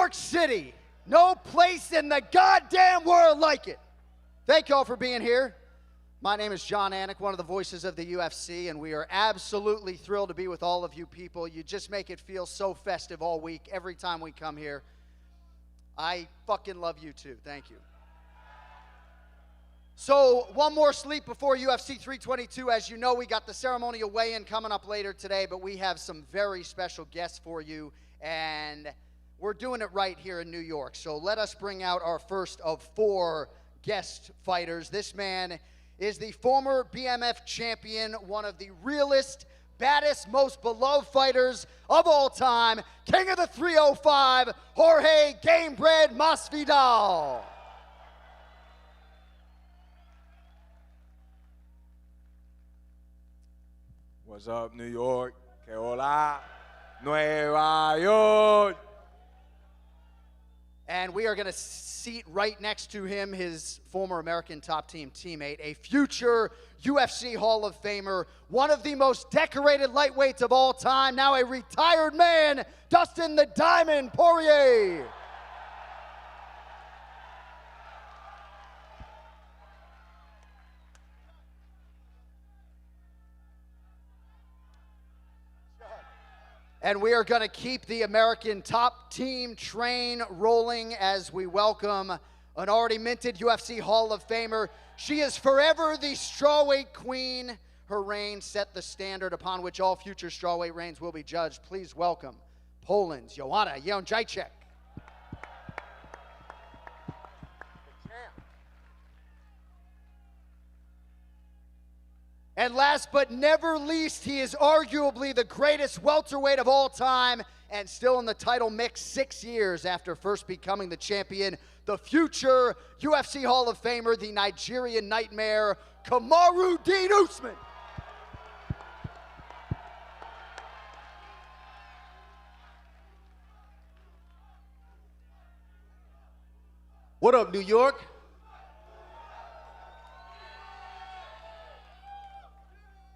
York City. No place in the goddamn world like it. Thank you all for being here. My name is John Anik, one of the voices of the UFC, and we are absolutely thrilled to be with all of you people. You just make it feel so festive all week, every time we come here. I fucking love you too. Thank you. So, one more sleep before UFC 322. As you know, we got the ceremonial weigh-in coming up later today, but we have some very special guests for you, and we're doing it right here in New York. So let us bring out our first of 4 guest fighters. This man is the former BMF champion, one of the realest, baddest, most beloved fighters of all time, king of the 305, Jorge Gamebred Masvidal. What's up, New York? Que hola, Nueva York. And we are going to seat right next to him his former American Top Team teammate, a future UFC Hall of Famer, one of the most decorated lightweights of all time, now a retired man, Dustin the Diamond Poirier. And we are going to keep the American Top Team train rolling as we welcome an already minted UFC Hall of Famer. She is forever the strawweight queen. Her reign set the standard upon which all future strawweight reigns will be judged. Please welcome Poland's Joanna Jedrzejczyk. And last but never least, he is arguably the greatest welterweight of all time and still in the title mix 6 years after first becoming the champion, the future UFC Hall of Famer, the Nigerian Nightmare, Kamaru Usman. What up, New York?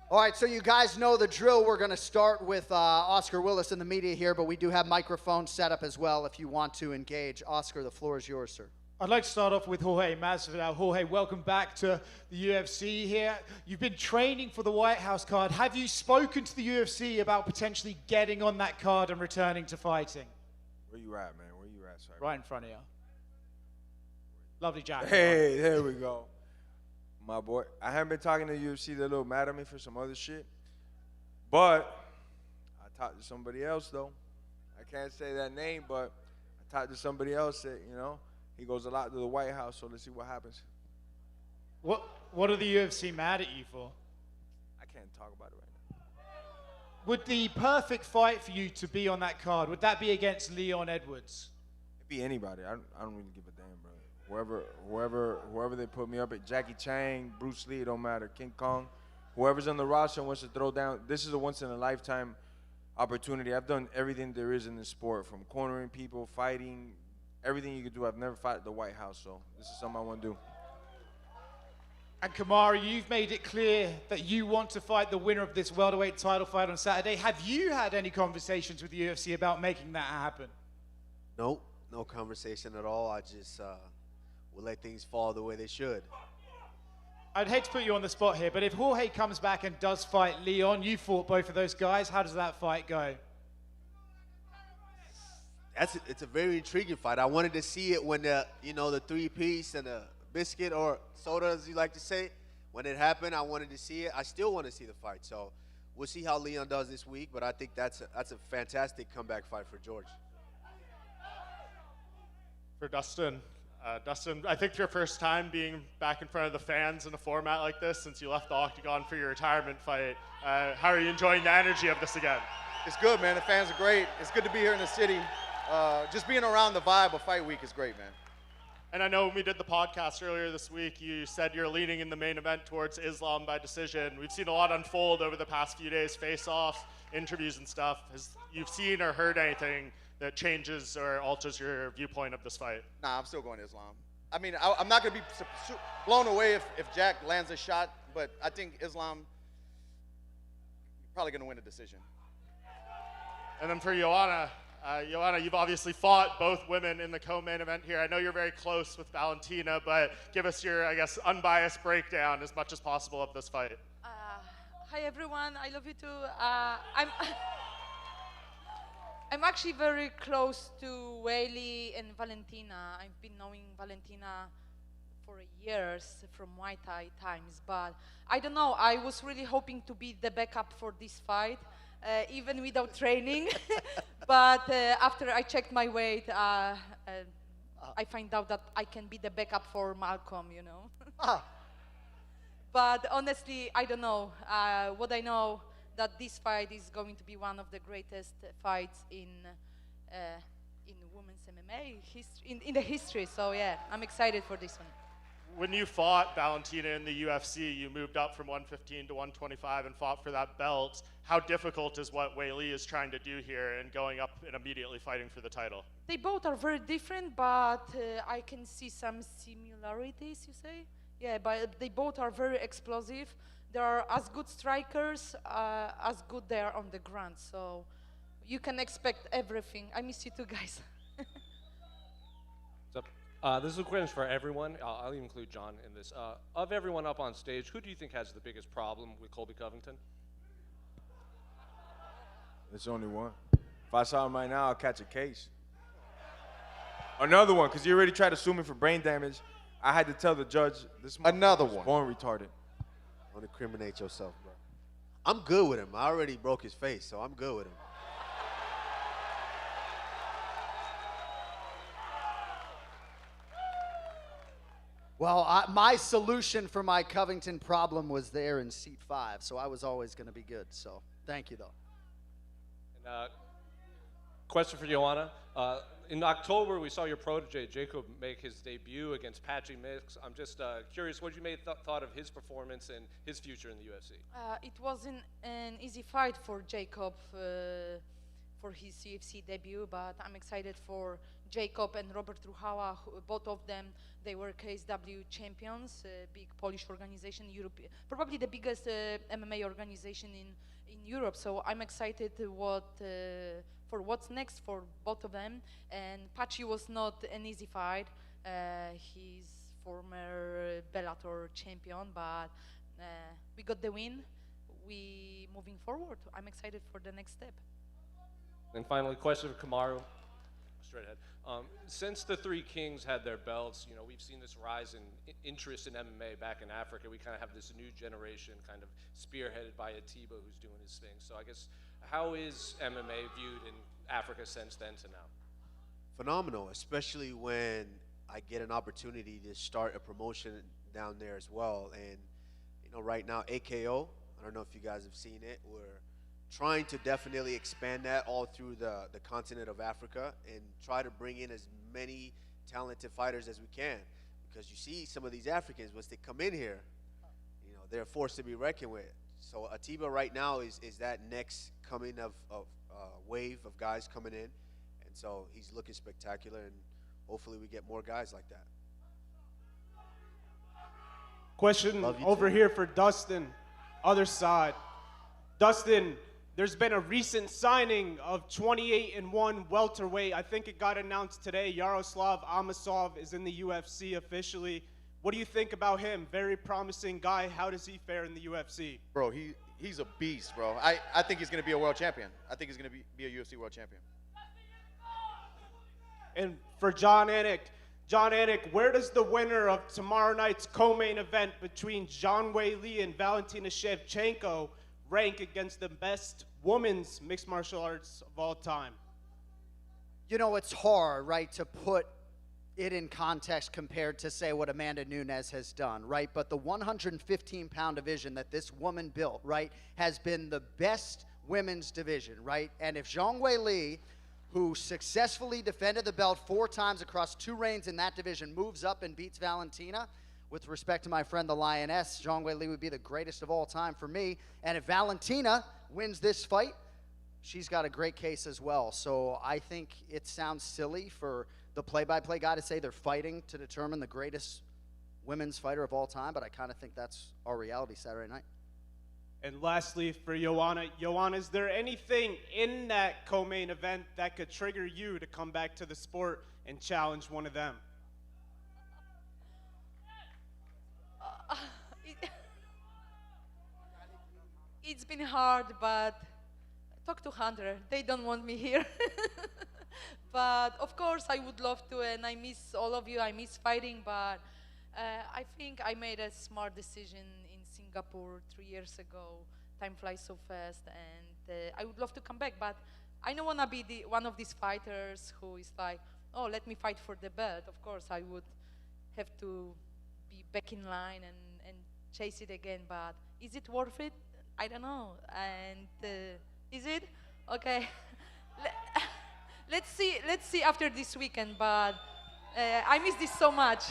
All right, so you guys know the drill. We're going to start with Oscar Willis in the media here, but we do have microphones set up as well if you want to engage. Oscar, the floor is yours, sir. I'd like to start off with Jorge Masvidal. Jorge, welcome back to the UFC here. You've been training for the White House card. Have you spoken to the UFC about potentially getting on that card and returning to fighting? Where you at, man? Where you at, sir? Right in front of you. Lovely jacket. Hey, there we go. My boy, I haven't been talking to the UFC. They're a little mad at me for some other shit. But I talked to somebody else, though. I can't say that name, but I talked to somebody else that, you know, he goes a lot to the White House, so let's see what happens. What are the UFC mad at you for? I can't talk about it right now. Would the perfect fight for you to be on that card, would that be against Leon Edwards? It'd be anybody. I don't really give a damn, bro. Whoever they put me up at, Jackie Chan, Bruce Lee, it don't matter, King Kong, whoever's on the roster wants to throw down. This is a once-in-a-lifetime opportunity. I've done everything there is in this sport, from cornering people, fighting, everything you could do. I've never fought at the White House, so this is something I want to do. And Kamaru, you've made it clear that you want to fight the winner of this welterweight title fight on Saturday. Have you had any conversations with the UFC about making that happen? Nope, no conversation at all. I just will let things fall the way they should. I'd hate to put you on the spot here, but if Jorge comes back and does fight Leon, you fought both of those guys, how does that fight go? It's a very intriguing fight. I wanted to see it when the 3-piece and the biscuit or soda, as you like to say, when it happened. I wanted to see it. I still want to see the fight. So we'll see how Leon does this week, but I think that's a fantastic comeback fight for George. For Dustin. Dustin, I think your first time being back in front of the fans in a format like this since you left the Octagon for your retirement fight. How are you enjoying the energy of this again? It's good, man. The fans are great. It's good to be here in the city. Just being around the vibe of fight week is great, man. And I know when we did the podcast earlier this week, you said you're leaning in the main event towards Islam by decision. We've seen a lot unfold over the past few days, face-offs, interviews and stuff. You've seen or heard anything that changes or alters your viewpoint of this fight? Nah, I'm still going Islam. I mean, I'm not going to be blown away if Jack lands a shot, but I think Islam probably going to win a decision. And then for Joanna, Joanna, you've obviously fought both women in the co-main event here. I know you're very close with Valentina, but give us your, I guess, unbiased breakdown as much as possible of this fight. Hi everyone, I love you too. I'm actually very close to Weili and Valentina. I've been knowing Valentina for years from Muay Thai times, but I don't know. I was really hoping to be the backup for this fight, even without training. But after I checked my weight, I find out that I can be the backup for Malcolm, you know. But honestly, I don't know. What I know that this fight is going to be one of the greatest fights in women's MMA in the history. So yeah, I'm excited for this one. When you fought Valentina in the UFC, you moved up from 115 to 125 and fought for that belt. How difficult is what Weili is trying to do here and going up and immediately fighting for the title? They both are very different, but I can see some similarities, you say? Yeah, but they both are very explosive. They are as good strikers as good they are on the ground. So you can expect everything. I miss you too, guys. What's up? This is a question for everyone. I'll even include John in this. Of everyone up on stage, who do you think has the biggest problem with Colby Covington? There's only one. If I saw him right now, I'll catch a case. Another one, because he already tried to sue me for brain damage. I had to tell the judge, this Another was one. born retarded. Don't incriminate yourself, bro. I'm good with him. I already broke his face, so I'm good with him. Well, my solution for my Covington problem was there in seat 5, so I was always going to be good. So thank you, though. And, question for Joanna. In October, we saw your protege, Jacob, make his debut against Patchy Mix. I'm just curious what you thought of his performance and his future in the UFC. It wasn't an easy fight for Jacob for his UFC debut, but I'm excited for Jacob and Robert Ruchała. Both of them, they were KSW champions, big Polish organization, probably the biggest MMA organization in Europe. So I'm excited for what's next for both of them. And Patchy was not an easy fight. He's former Bellator champion, but we got the win. We moving forward. I'm excited for the next step. And finally, question for Kamaru. Straight ahead. Since the Three Kings had their belts, we've seen this rise in interest in MMA back in Africa. We kind of have this new generation kind of spearheaded by Atiba who's doing his thing. So I guess, how is MMA viewed in Africa since then to now? Phenomenal, especially when I get an opportunity to start a promotion down there as well. And, right now, AKO, I don't know if you guys have seen it, we're trying to definitely expand that all through the continent of Africa and try to bring in as many talented fighters as we can. Because you see some of these Africans, once they come in here, they're a force to be reckoned with. So Atiba right now is that next coming of wave of guys coming in. And so he's looking spectacular, and hopefully we get more guys like that. Question over here for Dustin, other side. Dustin, there's been a recent signing of 28-1 welterweight. I think it got announced today. Yaroslav Amosov is in the UFC officially. What do you think about him? Very promising guy. How does he fare in the UFC? Bro, he's a beast, bro. I think he's going to be a world champion. I think he's going to be a UFC world champion. And for John Anik, where does the winner of tomorrow night's co-main event between Zhang Weili and Valentina Shevchenko rank against the best women's mixed martial arts of all time? It's hard, right, to put it in context compared to, say, what Amanda Nunes has done, right? But the 115-pound division that this woman built, right, has been the best women's division, right? And if Zhang Weili, who successfully defended the belt 4 times across 2 reigns in that division, moves up and beats Valentina, with respect to my friend the Lioness, Zhang Weili would be the greatest of all time for me. And if Valentina wins this fight, she's got a great case as well. So I think it sounds silly for the play-by-play guy to say they're fighting to determine the greatest women's fighter of all time, but I kind of think that's our reality Saturday night. And lastly, for Joanna, is there anything in that co-main event that could trigger you to come back to the sport and challenge one of them? It's been hard, but talk to Hunter. They don't want me here. But of course, I would love to, and I miss all of you. I miss fighting, but I think I made a smart decision in Singapore 3 years ago. Time flies so fast, and I would love to come back, but I don't want to be one of these fighters who is like, oh, let me fight for the belt. Of course, I would have to be back in line and chase it again, but is it worth it? I don't know. And is it? Okay. Let's see after this weekend, but I miss this so much.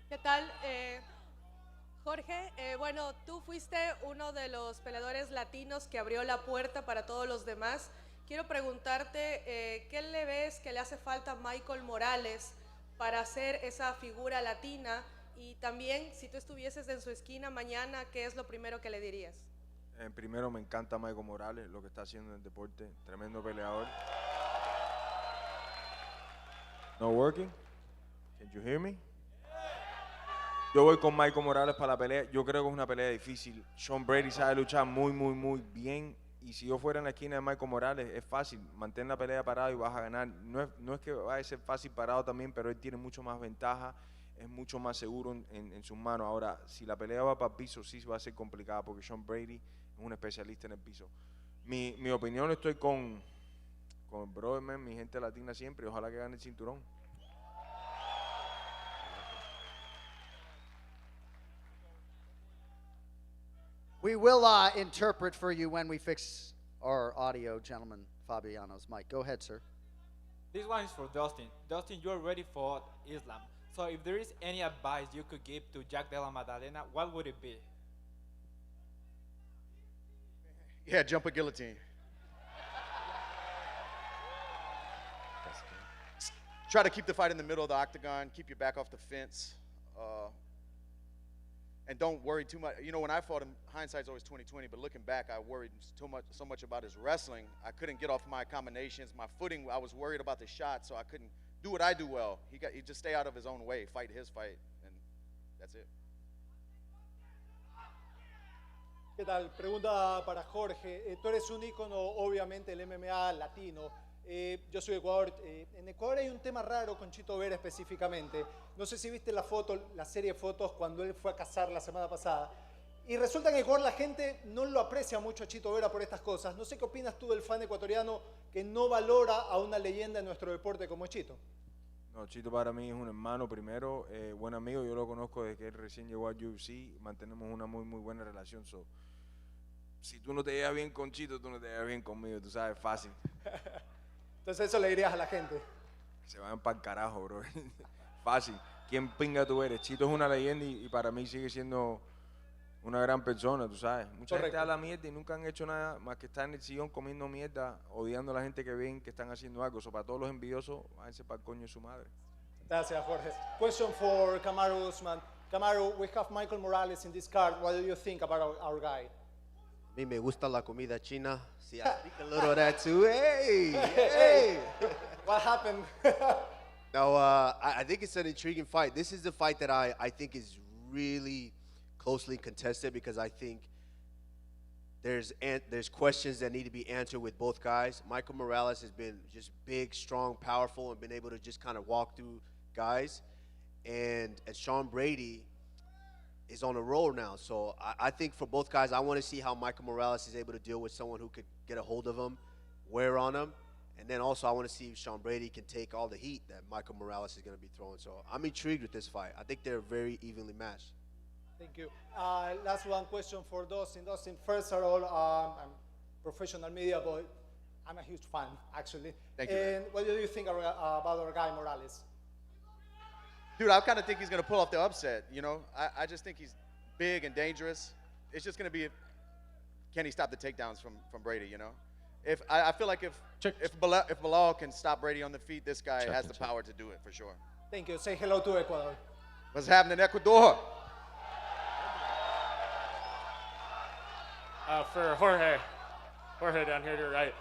¿Qué tal? Jorge, bueno, tú fuiste uno de los peleadores latinos que abrió la puerta para todos los demás. Quiero preguntarte, ¿qué le ves que le hace falta a Michael Morales para ser esa figura latina? Y también, si tú estuvieses en su esquina mañana, ¿qué es lo primero que le dirías? Primero, me encanta Michael Morales, lo que está haciendo en el deporte. Tremendo peleador. No working? Can you hear me? Yo voy con Michael Morales para la pelea. Yo creo que es una pelea difícil. Sean Brady sabe luchar muy bien. Y si yo fuera en la esquina de Michael Morales, es fácil. Mantén la pelea parada y vas a ganar. No es que vaya a ser fácil parado también, pero él tiene mucho más ventaja. Es mucho más seguro en sus manos. Ahora, si la pelea va para el piso, sí va a ser complicada porque Sean Brady es un especialista en el piso. Mi opinión, estoy con el brother, man, mi gente latina siempre. Ojalá que gane el cinturón. We will interpret for you when we fix our audio, gentleman. Fabiano's mic. Go ahead, sir. This one is for Dustin. Dustin, you already fought Islam. So if there is any advice you could give to Della Maddalena, what would it be? Yeah, jump a guillotine. Try to keep the fight in the middle of the octagon. Keep your back off the fence. And don't worry too much. You know, when I fought him, hindsight's always 20/20, but looking back, I worried so much about his wrestling. I couldn't get off my combinations. My footing, I was worried about the shot, so I couldn't do what I do well. He just stay out of his own way, fight his fight, and that's it. ¿Qué tal? Pregunta para Jorge. Tú eres un ícono, obviamente, el MMA latino. Yo soy de Ecuador. En Ecuador hay un tema raro con Chito Vera específicamente. No sé si viste la serie de fotos cuando él fue a cazar la semana pasada. Y resulta que en Ecuador la gente no lo aprecia mucho a Chito Vera por estas cosas. No sé qué opinas tú del fan ecuatoriano que no valora a una leyenda en nuestro deporte como es Chito. No, Chito para mí es un hermano primero, buen amigo. Yo lo conozco desde que él recién llegó al UFC. Mantenemos una muy buena relación. Si tú no te llevas bien con Chito, tú no te llevas bien conmigo. Tú sabes, fácil. Entonces eso le dirías a la gente. Se vayan para el carajo, bro. Fácil. ¿Quién pinga tú eres? Chito es una leyenda y para mí sigue siendo una gran persona, tú sabes. Mucha gente habla mierda y nunca han hecho nada más que estar en el sillón comiendo mierda, odiando a la gente que ven que están haciendo algo. Para todos los envidiosos, váyanse para el coño de su madre. Gracias, Jorge. Question for Kamaru Usman. Kamaru, we have Michael Morales in this card. What do you think about our guy? A mí me gusta la comida china. See, I speak a little of that too. Hey. What happened? No, I think it's an intriguing fight. This is the fight that I think is really closely contested because I think there's questions that need to be answered with both guys. Michael Morales has been just big, strong, powerful, and been able to just kind of walk through guys. And Sean Brady is on a roll now. So I think for both guys, I want to see how Michael Morales is able to deal with someone who could get a hold of him, wear on him. And then also I want to see if Sean Brady can take all the heat that Michael Morales is going to be throwing. So I'm intrigued with this fight. I think they're very evenly matched. Thank you. Last one question for Dustin. Dustin, first of all, I'm professional media, but I'm a huge fan, actually. Thank you. And what do you think about our guy Morales? Dude, I kind of think he's going to pull off the upset, you know. I just think he's big and dangerous. It's just going to be, can he stop the takedowns from Brady, you know? I feel like if Bilal can stop Brady on the feet, this guy has the power to do it for sure. Thank you. Say hello to Ecuador. What's happening, Ecuador? For Jorge down here to your right.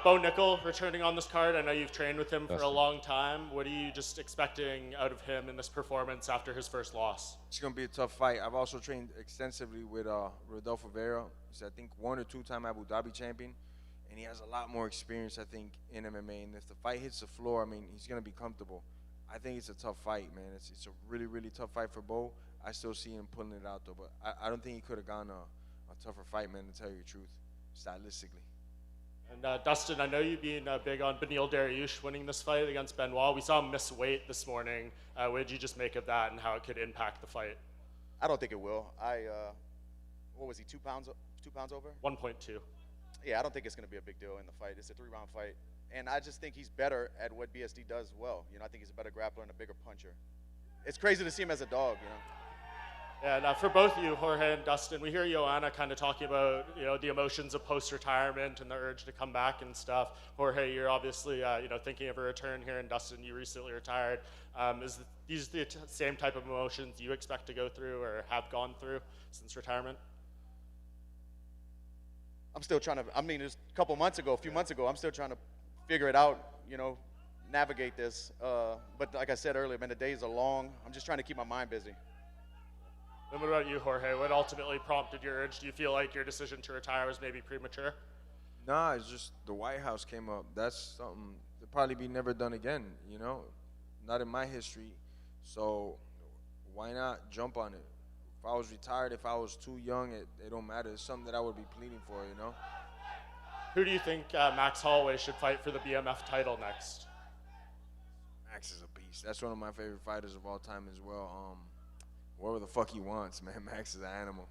Bo Nickel returning on this card. I know you've trained with him for a long time. What are you just expecting out of him in this performance after his first loss? It's going to be a tough fight. I've also trained extensively with Rodolfo Vera. He's, I think, 1 or 2 time Abu Dhabi champion. And he has a lot more experience, I think, in MMA. And if the fight hits the floor, I mean, he's going to be comfortable. I think it's a tough fight, man. It's a really, really tough fight for Bo. I still see him pulling it out, though. But I don't think he could have gone a tougher fight, man, to tell you the truth, stylistically. And Dustin, I know you being big on Beneil Dariush winning this fight against Benoit. We saw him miss weight this morning. What did you just make of that and how it could impact the fight? I don't think it will. What was he, 2 pounds over? 1.2. Yeah, I don't think it's going to be a big deal in the fight. It's a 3-round fight. And I just think he's better at what BSD does well. You know, I think he's a better grappler and a bigger puncher. It's crazy to see him as a dog, you know. And for both of you, Jorge and Dustin, we hear Joanna kind of talking about, you know, the emotions of post-retirement and the urge to come back and stuff. Jorge, you're obviously, you know, thinking of a return here, and Dustin, you recently retired. These the same type of emotions you expect to go through or have gone through since retirement? I'm still trying to, I mean, it's a couple months ago, a few months ago, I'm still trying to figure it out, you know, navigate this. But like I said earlier, man, the days are long. I'm just trying to keep my mind busy. And what about you, Jorge? What ultimately prompted your urge? Do you feel like your decision to retire was maybe premature? Nah, it's just the White House came up. That's something that probably be never done again, you know? Not in my history. So why not jump on it? If I was retired, if I was too young, it don't matter. It's something that I would be pleading for, you know? Who do you think Max Holloway should fight for the BMF title next? Max is a beast. That's one of my favorite fighters of all time as well. Whatever the fuck he wants, man. Max is an animal.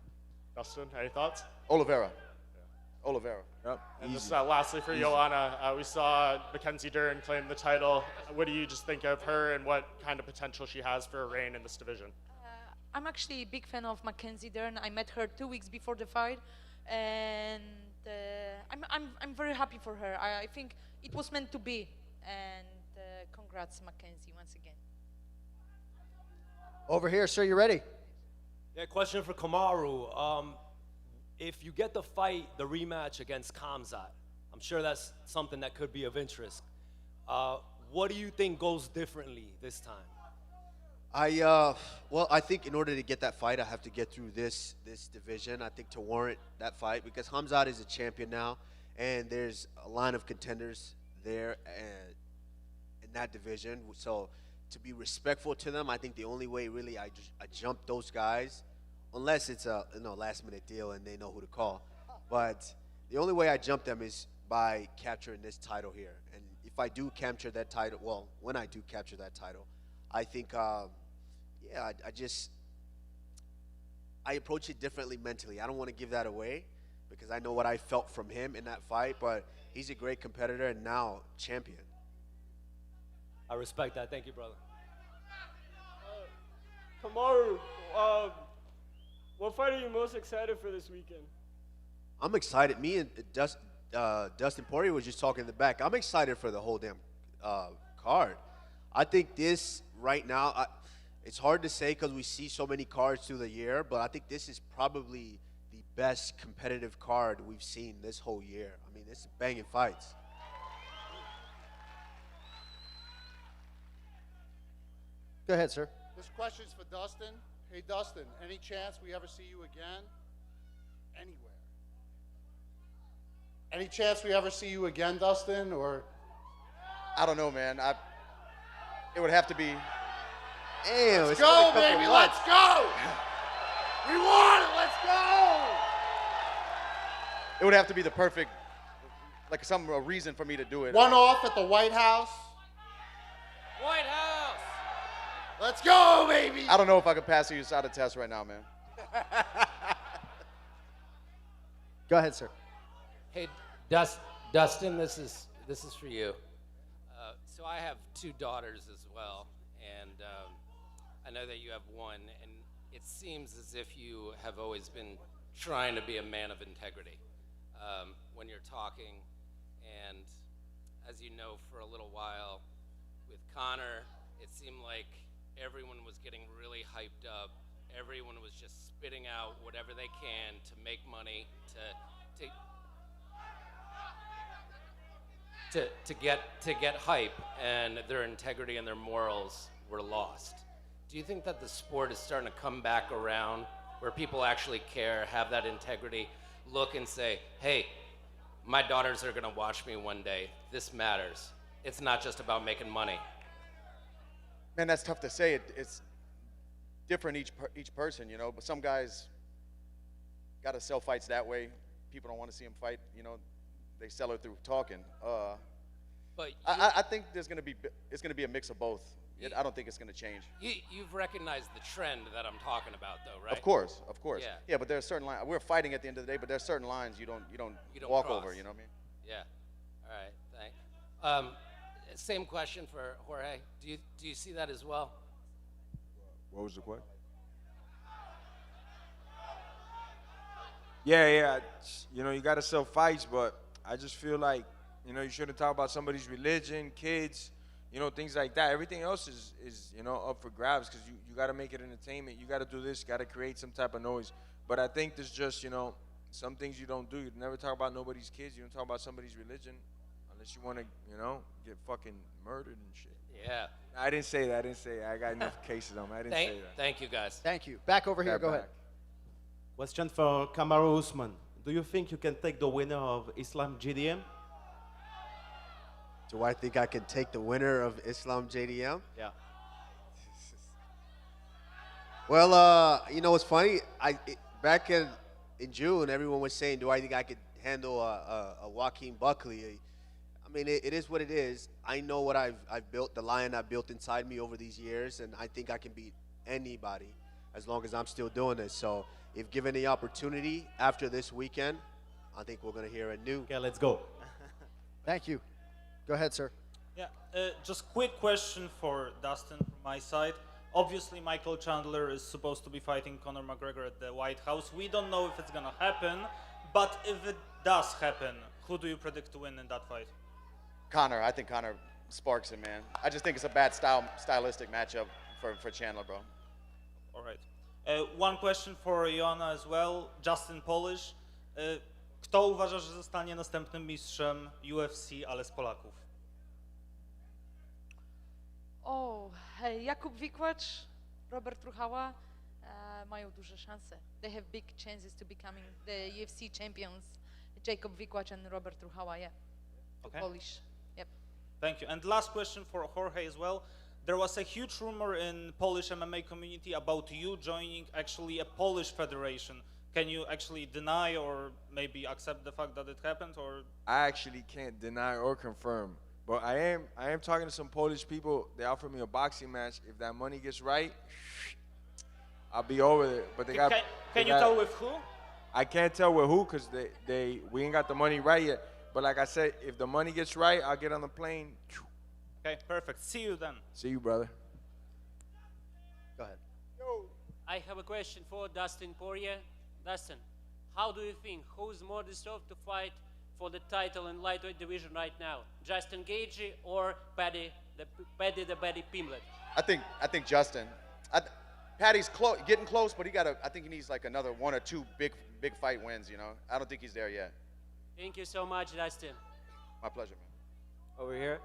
Dustin, any thoughts? Oliveira. Yeah. Oliveira. Yep. And just lastly for Joanna, we saw Mackenzie Dern claim the title. What do you just think of her and what kind of potential she has for a reign in this division? I'm actually a big fan of Mackenzie Dern. I met her 2 weeks before the fight, and I'm very happy for her. I think it was meant to be, and congrats, Mackenzie, once again. Over here, sir, you ready? Yeah, question for Kamaru. If you get the fight, the rematch against Khamzat, I'm sure that's something that could be of interest. What do you think goes differently this time? Well, I think in order to get that fight, I have to get through this division. I think to warrant that fight, because Khamzat is a champion now, and there's a line of contenders there in that division. So to be respectful to them, I think the only way really I jump those guys, unless it's a last-minute deal and they know who to call. But the only way I jump them is by capturing this title here. And if I do capture that title, well, when I do capture that title, I think, I approach it differently mentally. I don't want to give that away because I know what I felt from him in that fight, but he's a great competitor and now champion. I respect that. Thank you, brother. Kamaru, what fight are you most excited for this weekend? I'm excited. Me and Dustin Poirier was just talking in the back. I'm excited for the whole damn card. I think this right now, it's hard to say because we see so many cards through the year, but I think this is probably the best competitive card we've seen this whole year. I mean, it's banging fights. Go ahead, sir. This question's for Dustin. Hey, Dustin, any chance we ever see you again? Anywhere? Any chance we ever see you again, Dustin, or? I don't know, man. It would have to be. Damn, let's go, baby. Let's go. We want it. Let's go. It would have to be the perfect, like a reason for me to do it. One off at the White House. White House. Let's go, baby. I don't know if I could pass you USADA test right now, man. Go ahead, sir. Hey, Dustin, this is for you. So I have 2 daughters as well, and I know that you have one, and it seems as if you have always been trying to be a man of integrity when you're talking, and as you know, for a little while with Conor, it seemed like everyone was getting really hyped up. Everyone was just spitting out whatever they can to make money, to get hype, and their integrity and their morals were lost. Do you think that the sport is starting to come back around, where people actually care, have that integrity, look and say, hey, my daughters are gonna watch me one day. This matters. It's not just about making money. Man, that's tough to say. It's different each person, you know. But some guys got to sell fights that way. People don't want to see them fight, you know. They sell it through talking. But I think it's gonna be a mix of both. I don't think it's gonna change. You've recognized the trend that I'm talking about, though, right? Of course. Yeah. Yeah, but there's certain lines. We're fighting at the end of the day, but there's certain lines you don't walk cross. over. You know what I mean? Yeah. All right. Thanks. Same question for Jorge. Do you see that as well? What was the question? Yeah. You know, you got to sell fights, but I just feel like, you know, you shouldn't talk about somebody's religion, kids, you know, things like that. Everything else is you know, up for grabs, because you got to make it entertainment. You got to do this. You got to create some type of noise. But I think there's just, you know, some things you don't do. You never talk about nobody's kids. You don't talk about somebody's religion unless you want to, you know, get fucking murdered and shit. Yeah. I didn't say that. I got enough cases on me. I didn't say that. Thank you, guys. Thank you. Back over here. Go ahead. Question for Kamaru Usman. Do you think you can take the winner of Islam JDM? Do I think I can take the winner of Islam JDM? Yeah. Well, you know what's funny? Back in June, everyone was saying, do I think I could handle a Joaquin Buckley? I mean, it is what it is. I know what I've built, the lion I've built inside me over these years, and I think I can beat anybody as long as I'm still doing this. So if given the opportunity after this weekend, I think we're going to hear a new. Okay, let's go. Thank you. Go ahead, sir. Yeah, just quick question for Dustin from my side. Obviously, Michael Chandler is supposed to be fighting Conor McGregor at the White House. We don't know if it's going to happen, but if it does happen, who do you predict to win in that fight? Conor. I think Conor sparks him, man. I just think it's a bad stylistic matchup for Chandler, bro. All right. One question for Joanna as well. Justin Polish. Kto uważasz, że zostanie następnym mistrzem UFC, ale z Polaków? Jakub Wikłacz, Robert Ruchała mają duże szanse. They have big chances to becoming the UFC champions. Jacob Wikłacz and Robert Ruchała, yeah. Okay. Polish, yep. Thank you. And last question for Jorge as well. There was a huge rumor in Polish MMA community about you joining actually a Polish federation. Can you actually deny or maybe accept the fact that it happened, or? I actually can't deny or confirm, but I am talking to some Polish people. They offered me a boxing match. If that money gets right, I'll be over there. But they got. Can you tell with who? I can't tell with who, because we ain't got the money right yet. But like I said, if the money gets right, I'll get on the plane. Okay, perfect. See you then. See you, brother. Go ahead. I have a question for Dustin Poirier. Dustin, how do you think who's more deserved to fight for the title in lightweight division right now, Justin Gaethje or Paddy the Paddy Pimblett? I think Justin. Paddy's getting close, but I think he needs like another one or two big fight wins. You know, I don't think he's there yet. Thank you so much, Dustin. My pleasure, man. Over here.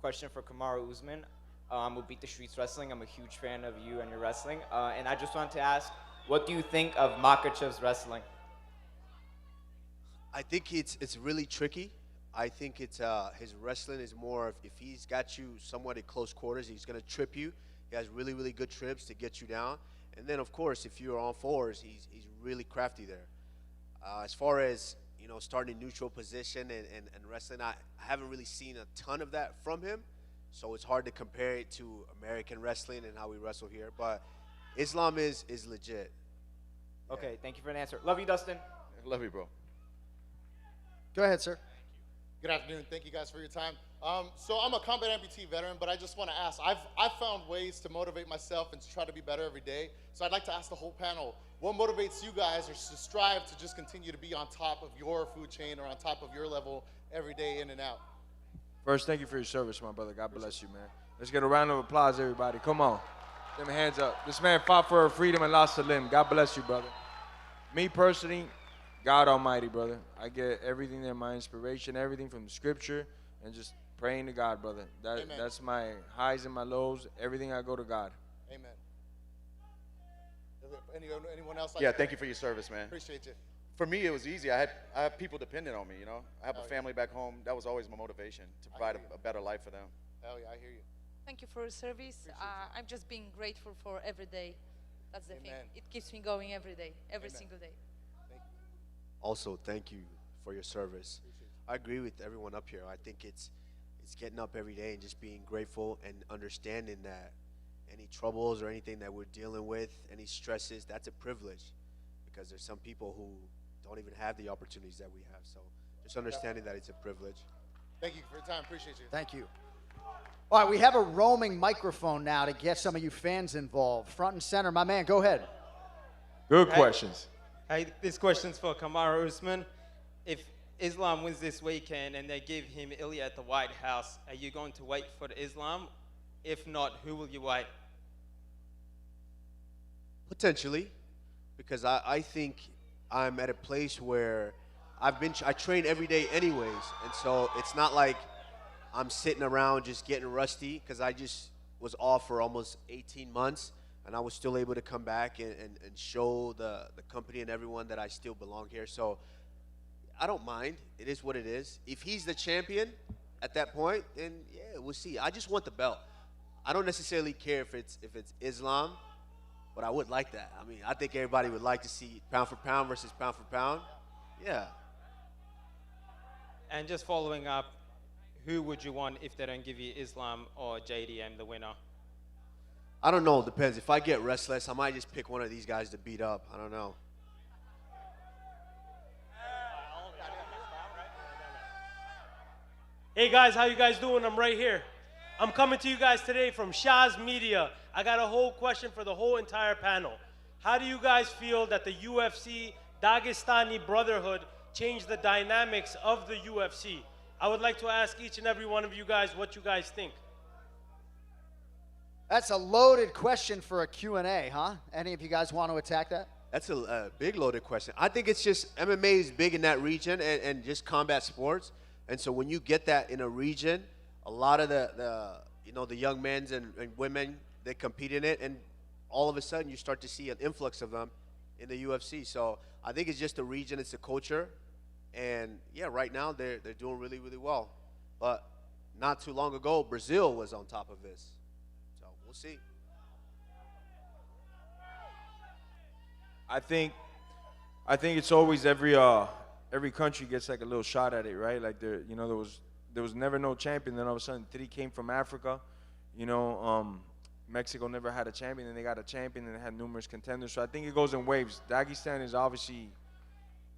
Question for Kamaru Usman. I'm with Beat the Streets Wrestling. I'm a huge fan of you and your wrestling. And I just wanted to ask, what do you think of Makhachev's wrestling? I think it's really tricky. I think it's his wrestling is more if he's got you somewhat at close quarters, he's going to trip you. He has really, really good trips to get you down. And then, of course, if you're on fours, he's really crafty there. As far as, you know, starting a neutral position and wrestling, I haven't really seen a ton of that from him. So it's hard to compare it to American wrestling and how we wrestle here. But Islam is legit. Okay, thank you for the answer. Love you, Dustin. Love you, bro. Go ahead, sir. Good afternoon. Thank you guys for your time. So I'm a combat amputee veteran, but I just want to ask, I've found ways to motivate myself and to try to be better every day. So I'd like to ask the whole panel, what motivates you guys or to strive to just continue to be on top of your food chain or on top of your level every day in and out? First, thank you for your service, my brother. God bless you, man. Let's get a round of applause, everybody. Come on. Them hands up. This man fought for freedom and lost a limb. God bless you, brother. Me personally, God Almighty, brother. I get everything there, my inspiration, everything from the scripture, and just praying to God, brother. That's my highs and my lows. Everything I go to God. Amen. Anyone else? Yeah, thank you for your service, man. Appreciate you. For me, it was easy. I have people dependent on me, you know. I have a family back home. That was always my motivation, to provide a better life for them. Hell yeah, I hear you. Thank you for your service. I'm just being grateful for every day. That's the thing. Amen. It keeps me going every day, every single day. Also, thank you for your service. I agree with everyone up here. I think it's getting up every day and just being grateful and understanding that any troubles or anything that we're dealing with, any stresses, that's a privilege, because there's some people who don't even have the opportunities that we have. So just understanding that it's a privilege. Thank you for your time. Appreciate you. Thank you. All right, we have a roaming microphone now to get some of you fans involved. Front and center, my man, go ahead. Good questions. Hey, this question's for Kamaru Usman. If Islam wins this weekend and they give him Ilya at the White House, are you going to wait for the Islam? If not, who will you wait? Potentially, because I think I'm at a place where I train every day anyways, and so it's not like I'm sitting around just getting rusty, because I just was off for almost 18 months, and I was still able to come back and show the company and everyone that I still belong here. So I don't mind. It is what it is. If he's the champion at that point, then yeah, we'll see. I just want the belt. I don't necessarily care if it's Islam, but I would like that. I mean, I think everybody would like to see pound for pound versus pound for pound. Yeah. And just following up, who would you want if they don't give you Islam or JDM, the winner? I don't know. It depends. If I get restless, I might just pick one of these guys to beat up. I don't know. Hey guys, how you guys doing? I'm right here. I'm coming to you guys today from Shah's Media. I got a whole question for the whole entire panel. How do you guys feel that the UFC Dagestani Brotherhood changed the dynamics of the UFC? I would like to ask each and every one of you guys what you guys think. That's a loaded question for a Q&A, huh? Any of you guys want to attack that? That's a big loaded question. I think it's just MMA is big in that region and just combat sports. And so when you get that in a region, a lot of the young men and women, they compete in it, and all of a sudden you start to see an influx of them in the UFC. So I think it's just a region, it's a culture. And yeah, right now they're doing really, really well. But not too long ago, Brazil was on top of this. So we'll see. I think it's always every country gets like a little shot at it, right? Like there was never no champion, then all of a sudden 3 came from Africa. Mexico never had a champion, and they got a champion, and they had numerous contenders. So I think it goes in waves. Dagestan is obviously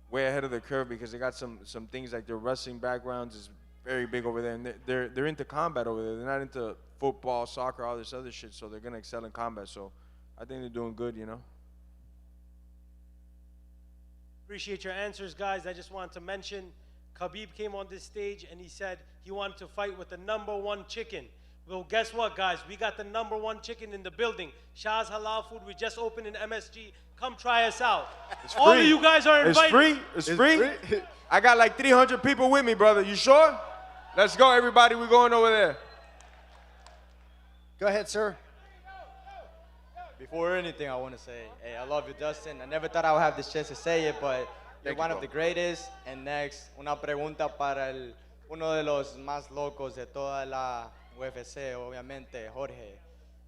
way ahead of the curve because they got some things like their wrestling backgrounds is very big over there, and they're into combat over there. They're not into football, soccer, all this other shit. So they're gonna excel in combat. So I think they're doing good, Appreciate your answers, guys. I just wanted to mention Khabib came on this stage and he said he wanted to fight with the #1 chicken. Well, guess what, guys? We got the #1 chicken in the building. Shah's Halal Food. We just opened in MSG. Come try us out. All of you guys are invited. It's free. I got like 300 people with me, brother. You sure? Let's go, everybody. We're going over there. Go ahead, sir. Before anything, I want to say, hey, I love you, Dustin. I never thought I would have this chance to say it, but you're one of the greatest. And next, una pregunta para uno de los más locos de toda la UFC, obviamente, Jorge.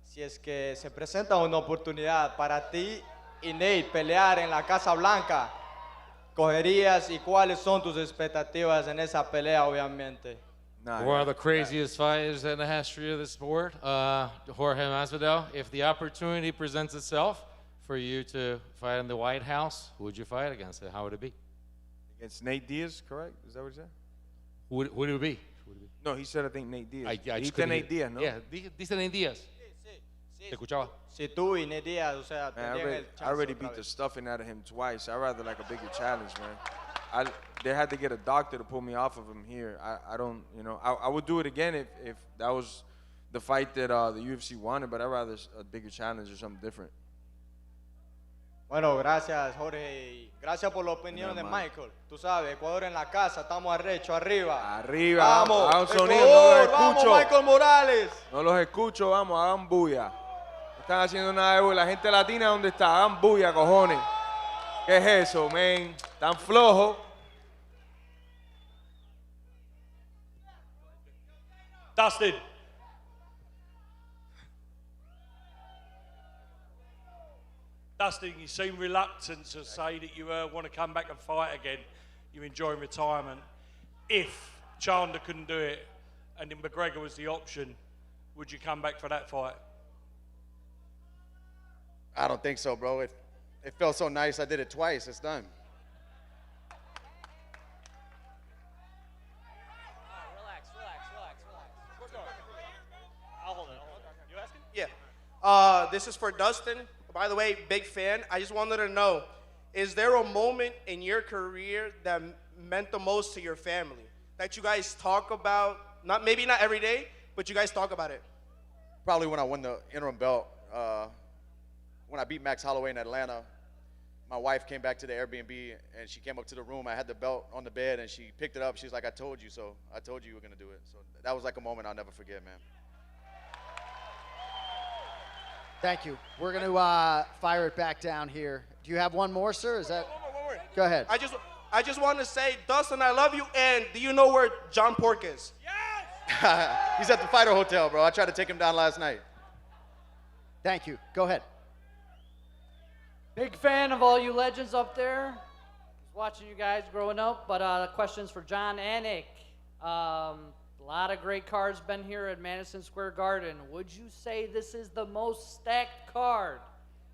Si es que se presenta una oportunidad para ti y Nate pelear en la Casa Blanca, ¿cogerías y cuáles son tus expectativas en esa pelea, obviamente? One of the craziest fighters in the history of the sport, Jorge Masvidal. If the opportunity presents itself for you to fight in the White House, who would you fight against? How would it be? Against Nate Diaz, correct? Is that what he said? Who would it be? No, he said I think Nate Diaz. I He said Nate Diaz, ¿no? Yeah, dice Nate Diaz. Te escuchaba. Si tú y Nate Diaz, o sea, Man, I already beat the stuffing out of him twice. I'd rather like a bigger challenge, man. They had to get a doctor to pull me off of him here. I don't, I would do it again if that was the fight that the UFC wanted, but I'd rather a bigger challenge or something different. Bueno, gracias Jorge y gracias por la opinión de Michael. Tú sabes, Ecuador en la casa, estamos arrecho, arriba. Arriba, vamos, hagan sonido, Ecuador, no los vamos escucho. Michael Morales. No los escucho, vamos, hagan bulla. No están haciendo nada de bulla. La gente latina, ¿dónde está? Hagan bulla, cojones. ¿Qué es eso, men? Tan flojo. Dustin. Dustin, you seem reluctant to say that you want to come back and fight again. You enjoy retirement. If Chandler couldn't do it and then McGregor was the option, would you come back for that fight? I don't think so, bro. It felt so nice. I did it twice. It's done. I'll hold it. You asking? Yeah. This is for Dustin. By the way, big fan. I just wanted to know, is there a moment in your career that meant the most to your family that you guys talk about? Maybe not every day, but you guys talk about it. Probably when I won the interim belt. When I beat Max Holloway in Atlanta, my wife came back to the Airbnb and she came up to the room. I had the belt on the bed and she picked it up. She's like, I told you so. I told you were going to do it. So that was like a moment I'll never forget, man. Thank you. We're going to fire it back down here. Do you have one more, sir? Is that? One more. Go ahead. I just want to say, Dustin, I love you. And do you know where John Pork is? He's at the Fighter Hotel, bro. I tried to take him down last night. Thank you. Go ahead. Big fan of all you legends up there. Was watching you guys growing up, but questions for John Anik. A lot of great cards been here at Madison Square Garden. Would you say this is the most stacked card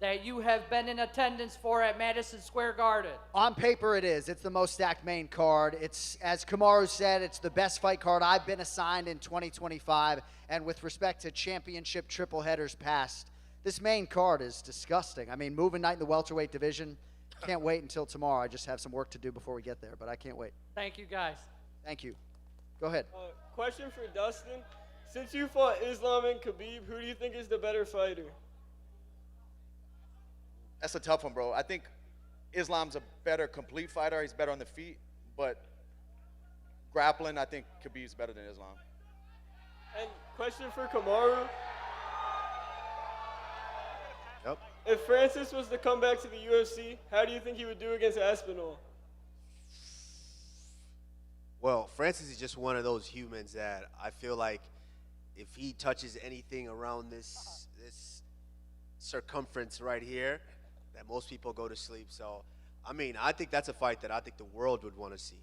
that you have been in attendance for at Madison Square Garden? On paper, it is. It's the most stacked main card. It's, as Kamaru said, it's the best fight card I've been assigned in 2025. And with respect to championship triple headers past, this main card is disgusting. I mean, moving night in the welterweight division. Can't wait until tomorrow. I just have some work to do before we get there, but I can't wait. Thank you, guys. Thank you. Go ahead. Question for Dustin. Since you fought Islam and Khabib, who do you think is the better fighter? That's a tough one, bro. I think Islam's a better complete fighter. He's better on the feet, but grappling, I think Khabib's better than Islam. And question for Kamaru. Yep. If Francis was to come back to the UFC, how do you think he would do against Aspinall? Well, Francis is just one of those humans that I feel like if he touches anything around this circumference right here, that most people go to sleep. So, I mean, I think that's a fight that I think the world would want to see.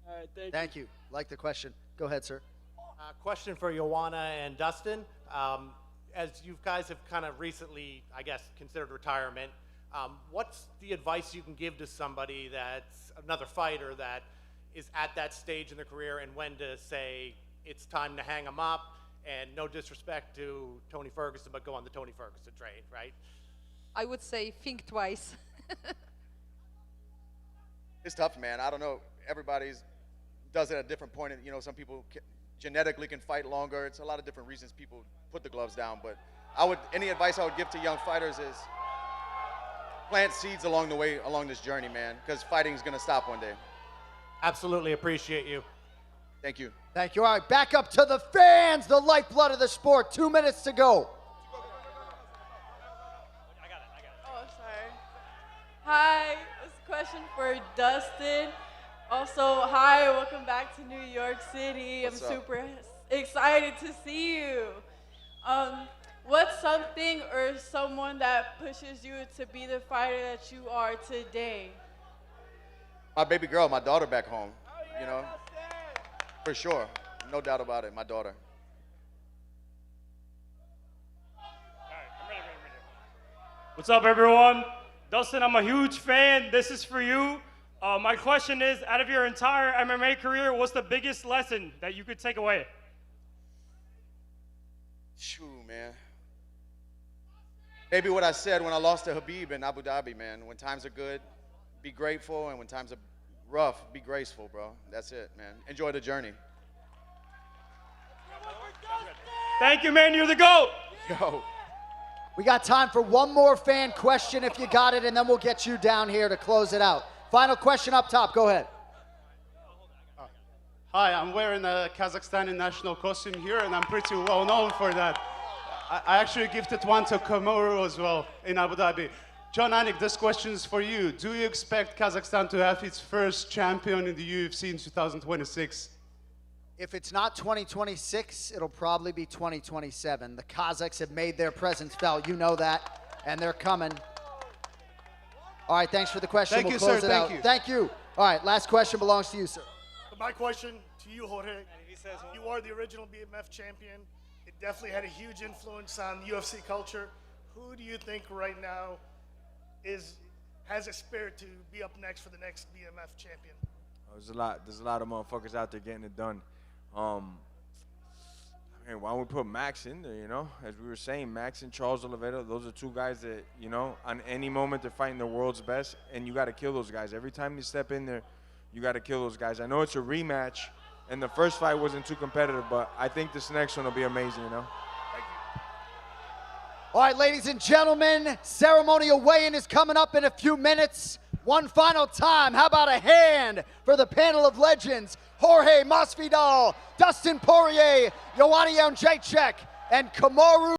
All right, Thank you. Like the question. Go ahead, sir. Question for Joanna and Dustin. As you guys have kind of recently, I guess, considered retirement, what's the advice you can give to somebody that's another fighter that is at that stage in their career and when to say it's time to hang them up? And no disrespect to Tony Ferguson, but go on the Tony Ferguson train, right? I would say think twice. It's tough, man. I don't know. Everybody does it at a different point. You know, some people genetically can fight longer. It's a lot of different reasons people put the gloves down. But any advice I would give to young fighters is plant seeds along the way, along this journey, man, because fighting is going to stop one day. Absolutely appreciate you. Thank you. Thank you. All right, back up to the fans, the lifeblood of the sport. 2 minutes to go. Oh, sorry. Hi, this is a question for Dustin. Also, hi, welcome back to New York City. What's up? I'm super excited to see you. What's something or someone that pushes you to be the fighter that you are today? My baby girl, my daughter back home, you know, for sure. No doubt about it, my daughter. What's up, everyone? Dustin, I'm a huge fan. This is for you. My question is, out of your entire MMA career, what's the biggest lesson that you could take away? Shoo, man. Maybe what I said when I lost to Khabib in Abu Dhabi, man. When times are good, be grateful, and when times are rough, be graceful, bro. That's it, man. Enjoy the journey. Thank you, man. You're the GOAT. Yo. We got time for one more fan question if you got it, and then we'll get you down here to close it out. Final question up top. Go ahead. Hi, I'm wearing a Kazakhstani national costume here, and I'm pretty well known for that. I actually gifted one to Kamaru as well in Abu Dhabi. John Anik, this question is for you. Do you expect Kazakhstan to have its first champion in the UFC in 2026? If it's not 2026, it'll probably be 2027. The Kazakhs have made their presence felt. You know that, and they're coming. All right, thanks for the question. Thank we'll you, close sir. it out. Thank you. All right, last question belongs to you, sir. My question to you, Jorge, you are the original BMF champion. It definitely had a huge influence on UFC culture. Who do you think right now has a spirit to be up next for the next BMF champion? There's a lot of motherfuckers out there getting it done. I mean, why don't we put Max in there, you know? As we were saying, Max and Charles Oliveira, those are two guys that, you know, on any moment they're fighting the world's best, and you got to kill those guys. Every time you step in there, you got to kill those guys. I know it's a rematch, and the first fight wasn't too competitive, but I think this next one will be amazing, you know? All right, ladies and gentlemen, ceremonial weigh-in is coming up in a few minutes. One final time, how about a hand for the panel of legends, Jorge Masvidal, Dustin Poirier, Joanna Jedrzejczyk, and Kamaru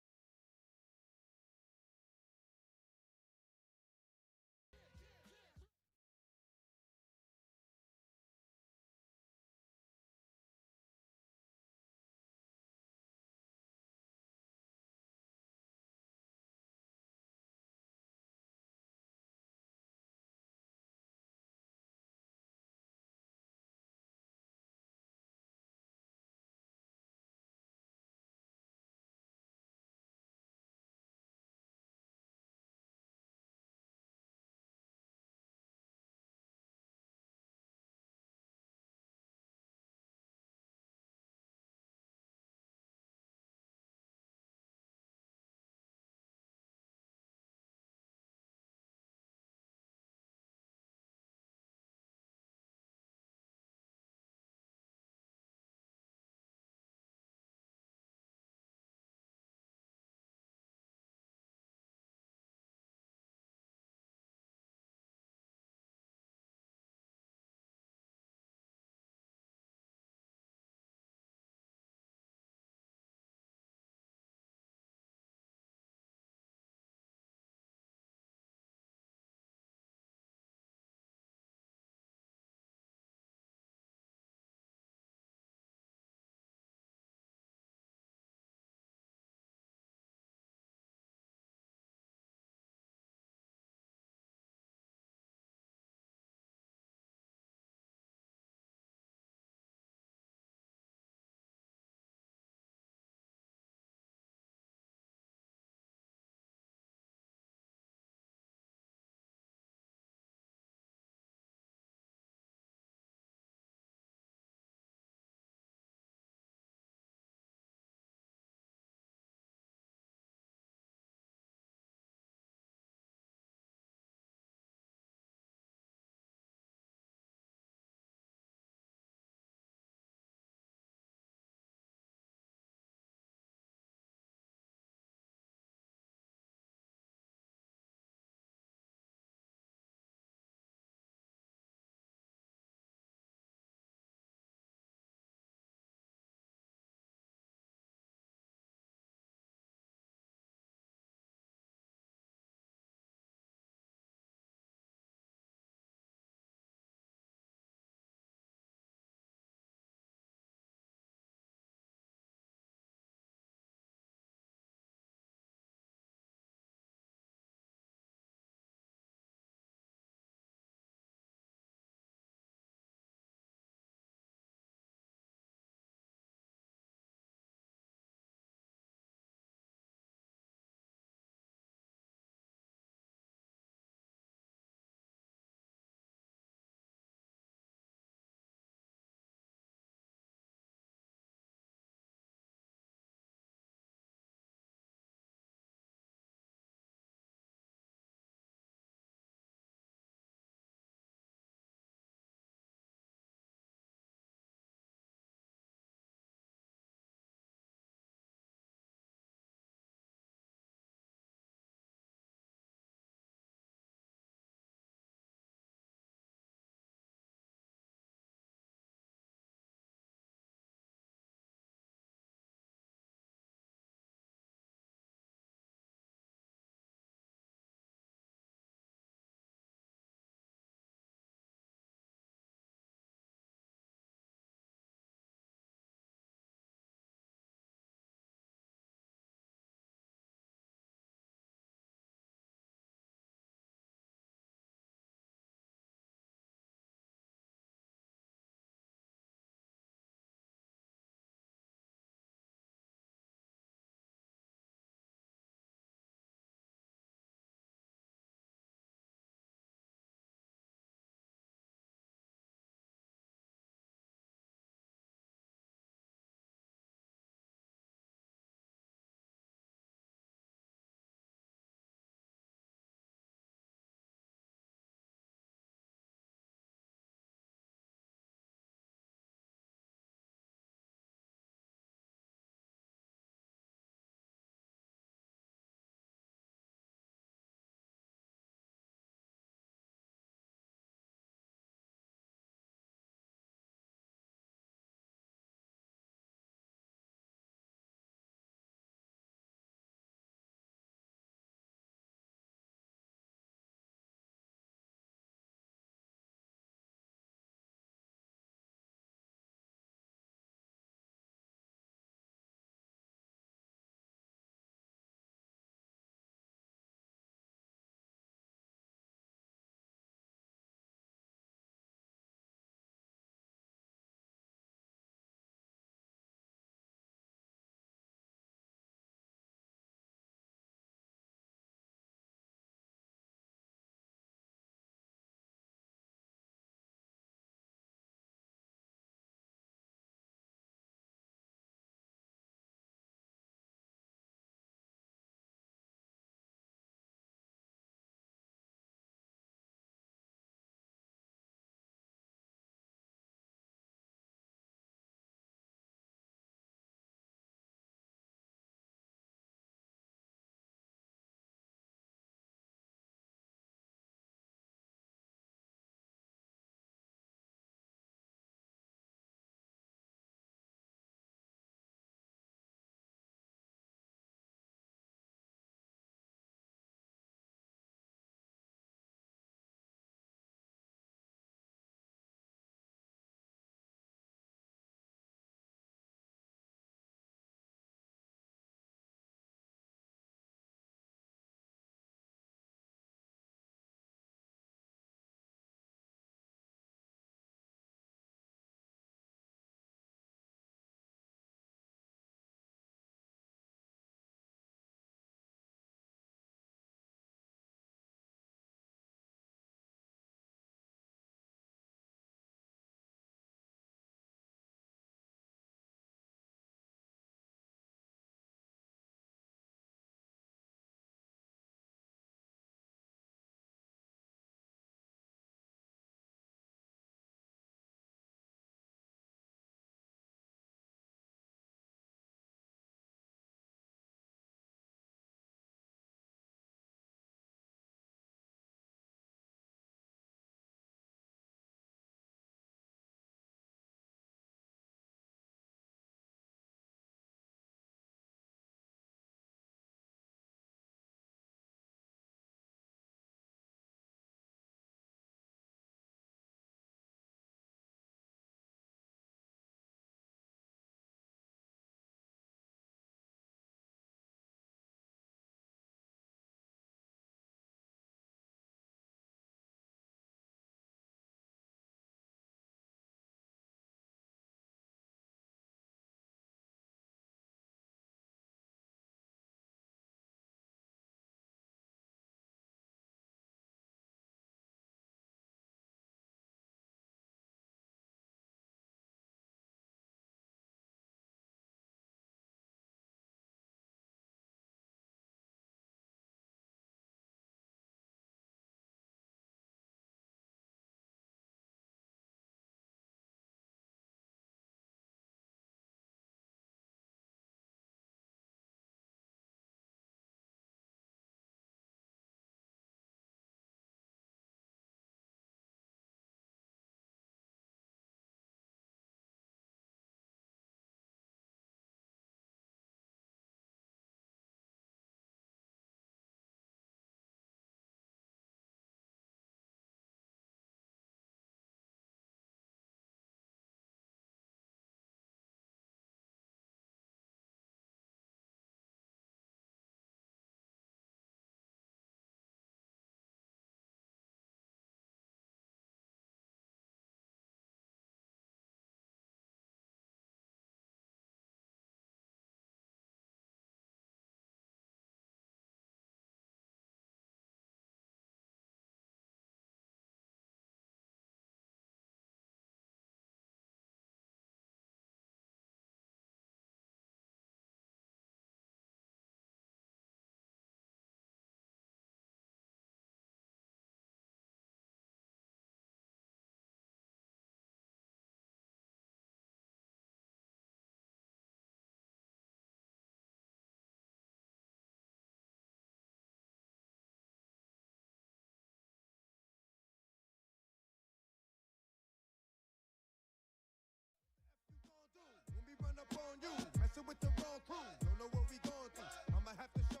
with the wrong crew. Don't know what we going through. I'ma have to show.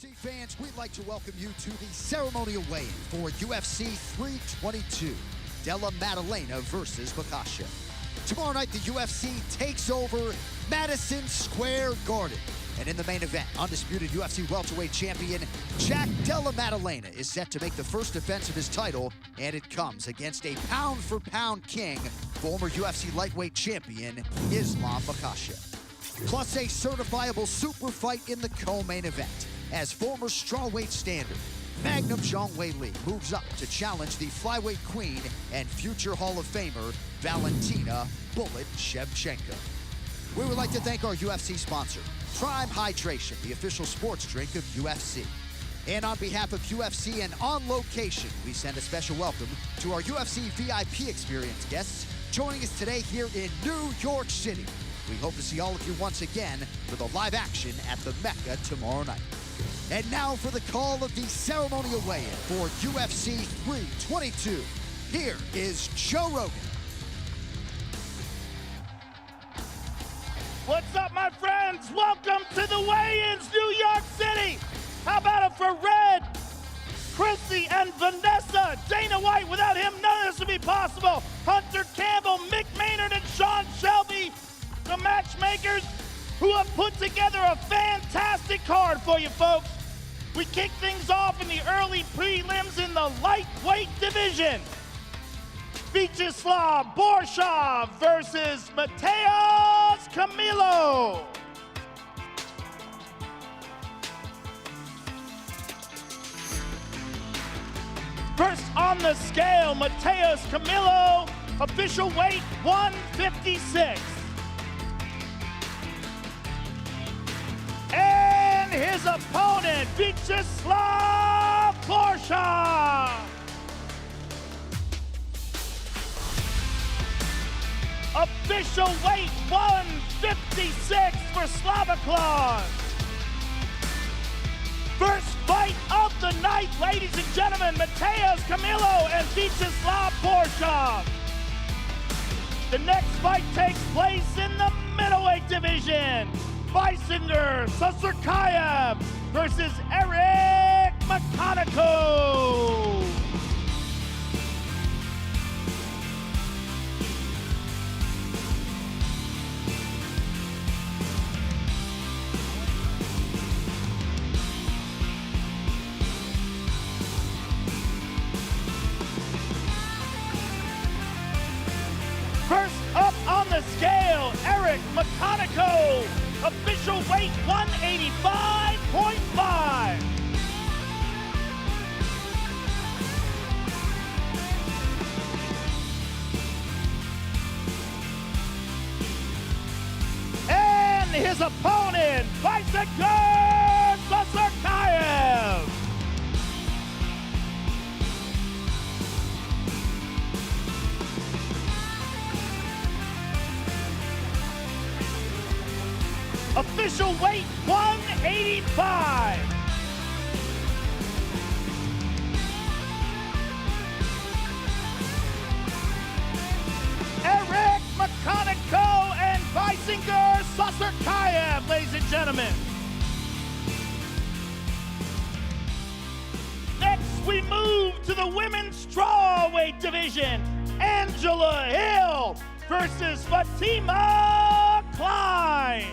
UFC fans, we'd like to welcome you to the ceremonial weigh-in for UFC 322, Della Maddalena versus Makhachev. Tomorrow night, the UFC takes over Madison Square Garden. And in the main event, undisputed UFC welterweight champion Jack Della Maddalena is set to make the first defense of his title, and it comes against a pound-for-pound king, former UFC lightweight champion Islam Makhachev. Plus a certifiable super fight in the co-main event, as former strawweight standard Magnum Zhongwei Li moves up to challenge the flyweight queen and future Hall of Famer Valentina Bullet Shevchenko. We would like to thank our UFC sponsor, Prime Hydration, the official sports drink of UFC. And on behalf of UFC and On Location, we send a special welcome to our UFC VIP experience guests joining us today here in New York City. We hope to see all of you once again for the live action at the Mecca tomorrow night. And now for the call of the ceremonial weigh-in for UFC 322. Here is Joe Rogan. What's up, my friends? Welcome to the weigh-ins, New York City. How about it for Red, Chrissy, and Vanessa? Dana White, without him, none of this would be possible. Hunter Campbell, Mick Maynard, and Sean Shelby, the matchmakers who have put together a fantastic card for you folks. We kick things off in the early prelims in the lightweight division. Vyacheslav Borshev versus Mateus Camilo. First on the scale, Mateus Camilo, official weight 156. And his opponent, Vyacheslav Borshev. Official weight 156 for Slavoclaw. First fight of the night, ladies and gentlemen, Mateus Camilo and Vyacheslav Borshev. The next fight takes place in the middleweight division. Vysenger Sasarkayev versus Eric Makhachev. First up on the scale, Eric Makhachev, official weight 185.5. And his opponent, Vysenger Sasarkayev. Official weight 185. Eric Makhachev and Vysenger Sasarkayev, ladies and gentlemen. Next, we move to the women's strawweight division. Angela Hill versus Fatima Klein.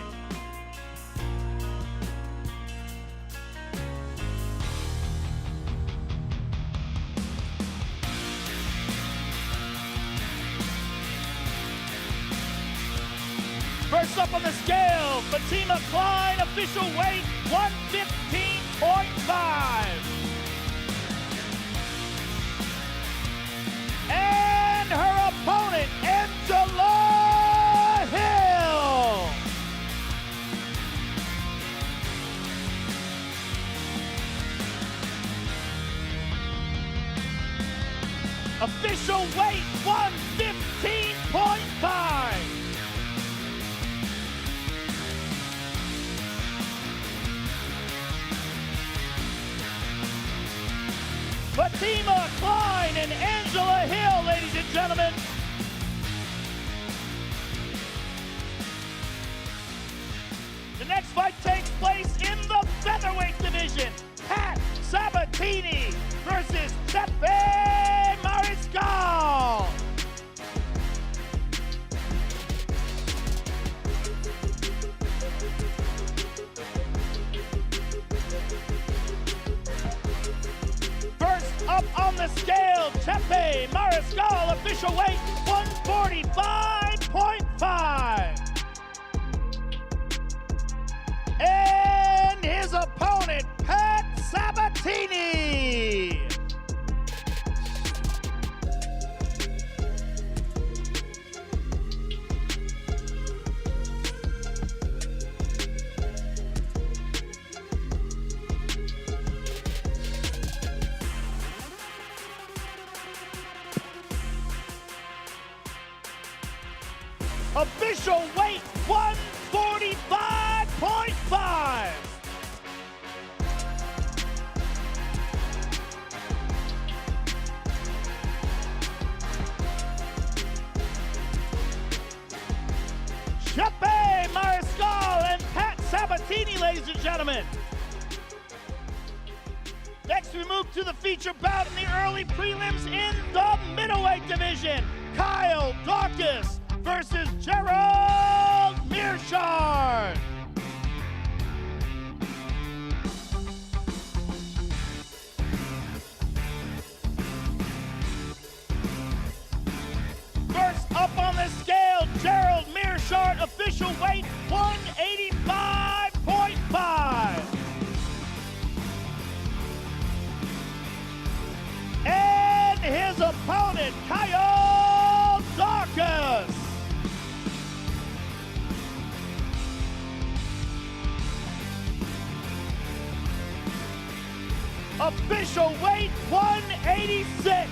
First up on the scale, Fatima Klein, official weight 115.5. And her opponent, Angela Hill. Official weight 115.5. Fatima Klein and Angela Hill, ladies and gentlemen. The next fight takes place in the featherweight division. up on the scale, Chepe Mariscal, official weight 145.5. And his opponent, Pat Sabatini. Official weight 145.5. Chepe Mariscal and Pat Sabatini, ladies and gentlemen. Next, we move to the feature bout in the early prelims in the middleweight division. Kyle Dawkins versus Gerald Mearshart. First up on the scale, Gerald Mearshart, official weight 185.5. And his opponent, Kyle Dawkins. Official weight 186.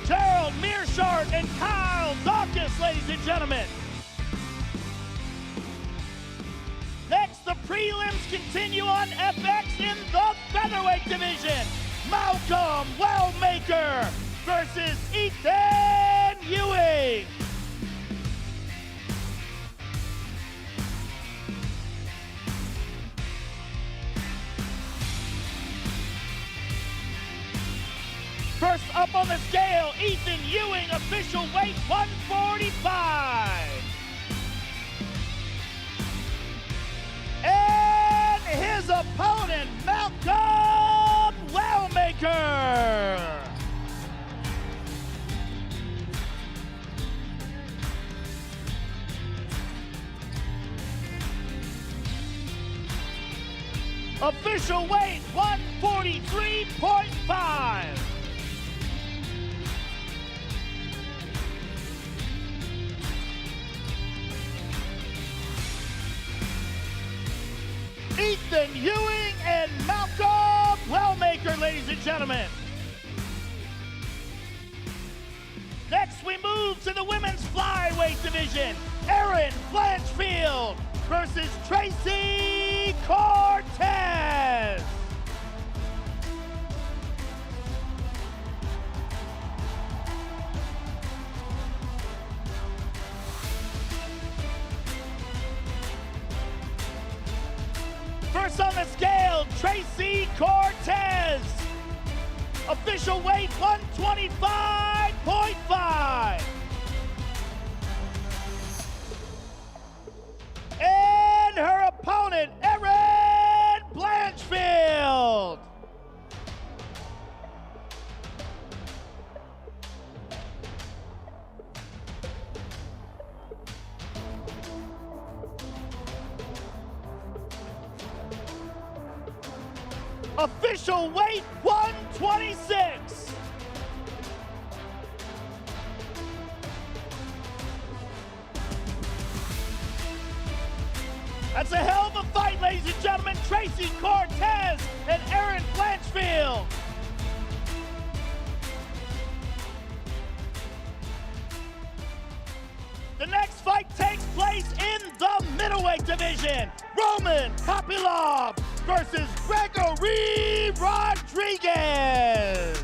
Gerald Mearshart and Kyle Dawkins, ladies and gentlemen. Next, the prelims continue on FX in the featherweight division. Malcolm Wellmaker versus Ethan Ewing. First up on the scale, Ethan Ewing, official weight 145. And his opponent, Malcolm Wellmaker. Official weight 143.5. Ethan Ewing and Malcolm Wellmaker, ladies and gentlemen. Next, we move to the women's flyweight division. Erin Blanchfield versus Tracy Cortez. First on the scale, Tracy Cortez. Official weight 125.5. And her opponent, Erin Blanchfield. Official weight 126. That's a hell of a fight, ladies and gentlemen. Tracy Cortez and Erin Blanchfield. The next fight takes place in the middleweight division. Roman Kopylov versus Gregory Rodriguez.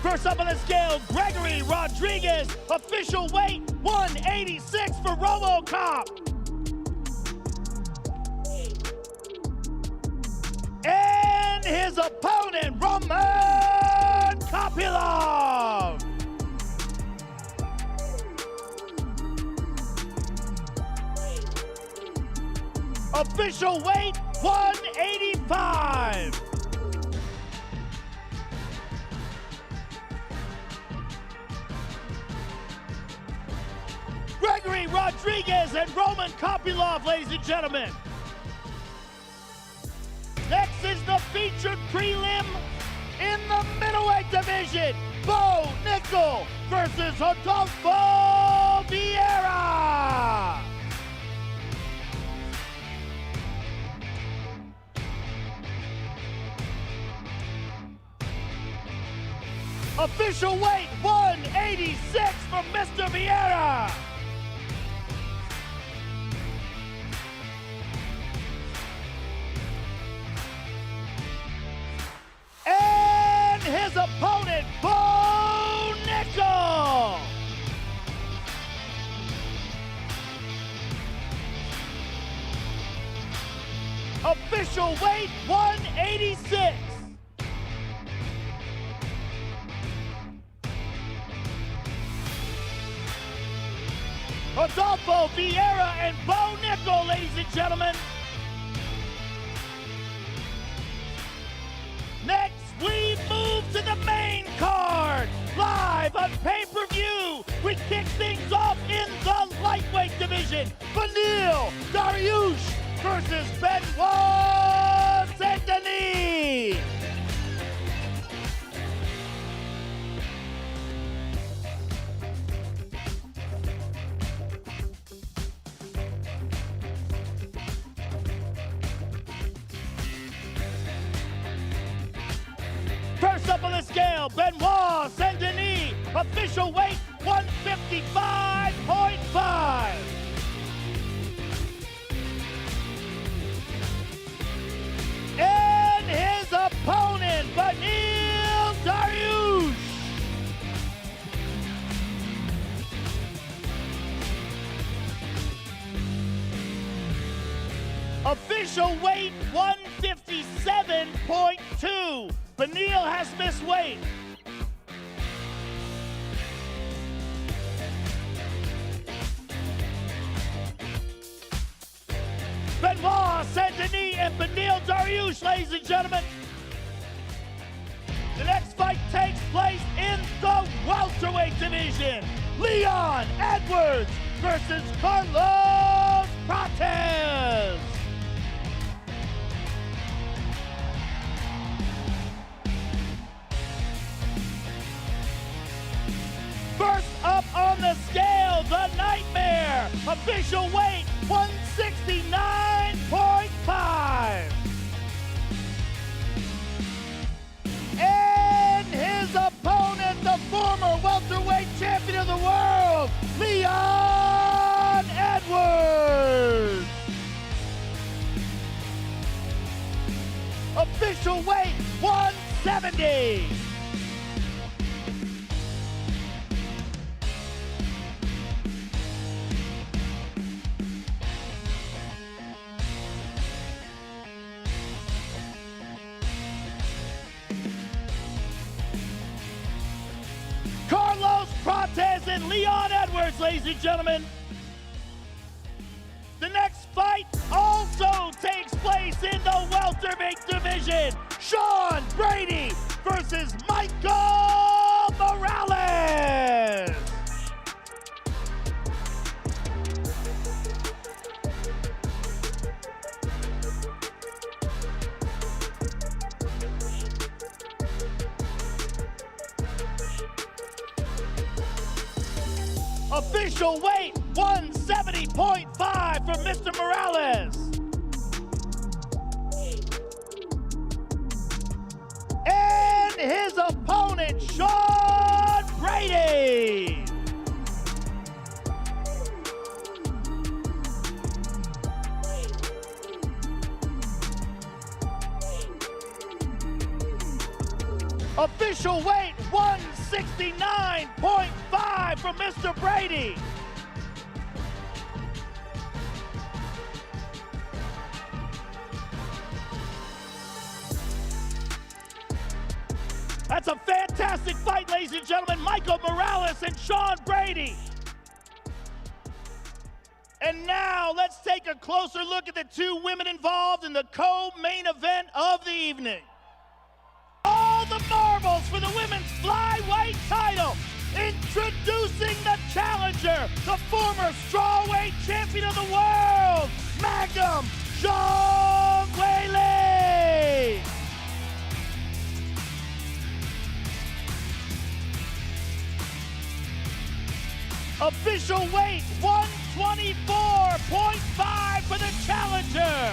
First up on the scale, Gregory Rodriguez, official weight 186 for RoboCop. his opponent, Roman Kopylov. Official weight, 185. Gregory Rodriguez and Roman Kopylov, ladies and gentlemen. Next is the featured prelim in the middleweight division. Bo Nickel versus Rodolfo Vieira. Official weight, 186 from Mr. Vieira. And his opponent, Bo Nickel. Official weight, 186. Rodolfo Vieira and Bo Nickel, ladies and gentlemen. Next, we move to the main card. Live on pay-per-view, we kick things off in the lightweight division. Beneil Dariush versus Benoit Saint-Denis. First up on the scale, Benoit Saint-Denis, official weight 155.5. And his opponent, Beneil Dariush. Official weight 157.2. Beneil has missed weight. Benoit Saint-Denis and Beneil Dariush, ladies and gentlemen. The next fight takes place in the welterweight division. Leon Edwards versus Carlos Prates. First up on the scale, the Nightmare. Official weight, 169.5. And his opponent, the former welterweight champion of the world, Leon Edwards. Official weight, 170. Carlos Prates and Leon Edwards, ladies and gentlemen. The next fight also takes place in the welterweight division. Sean Brady versus Michael Morales. Official weight, 170.5 from Mr. Morales. And his opponent, Sean Brady. Official weight, 169.5 from Mr. Brady. That's a fantastic fight, ladies and gentlemen. Michael Morales and Sean Brady. And now let's take a closer look at the two women involved in the co-main event of the evening. All the marbles for the women's flyweight title. Introducing the challenger, the former strawweight champion of the world, Magnum Zhang Weili. Official weight 124.5 for the challenger.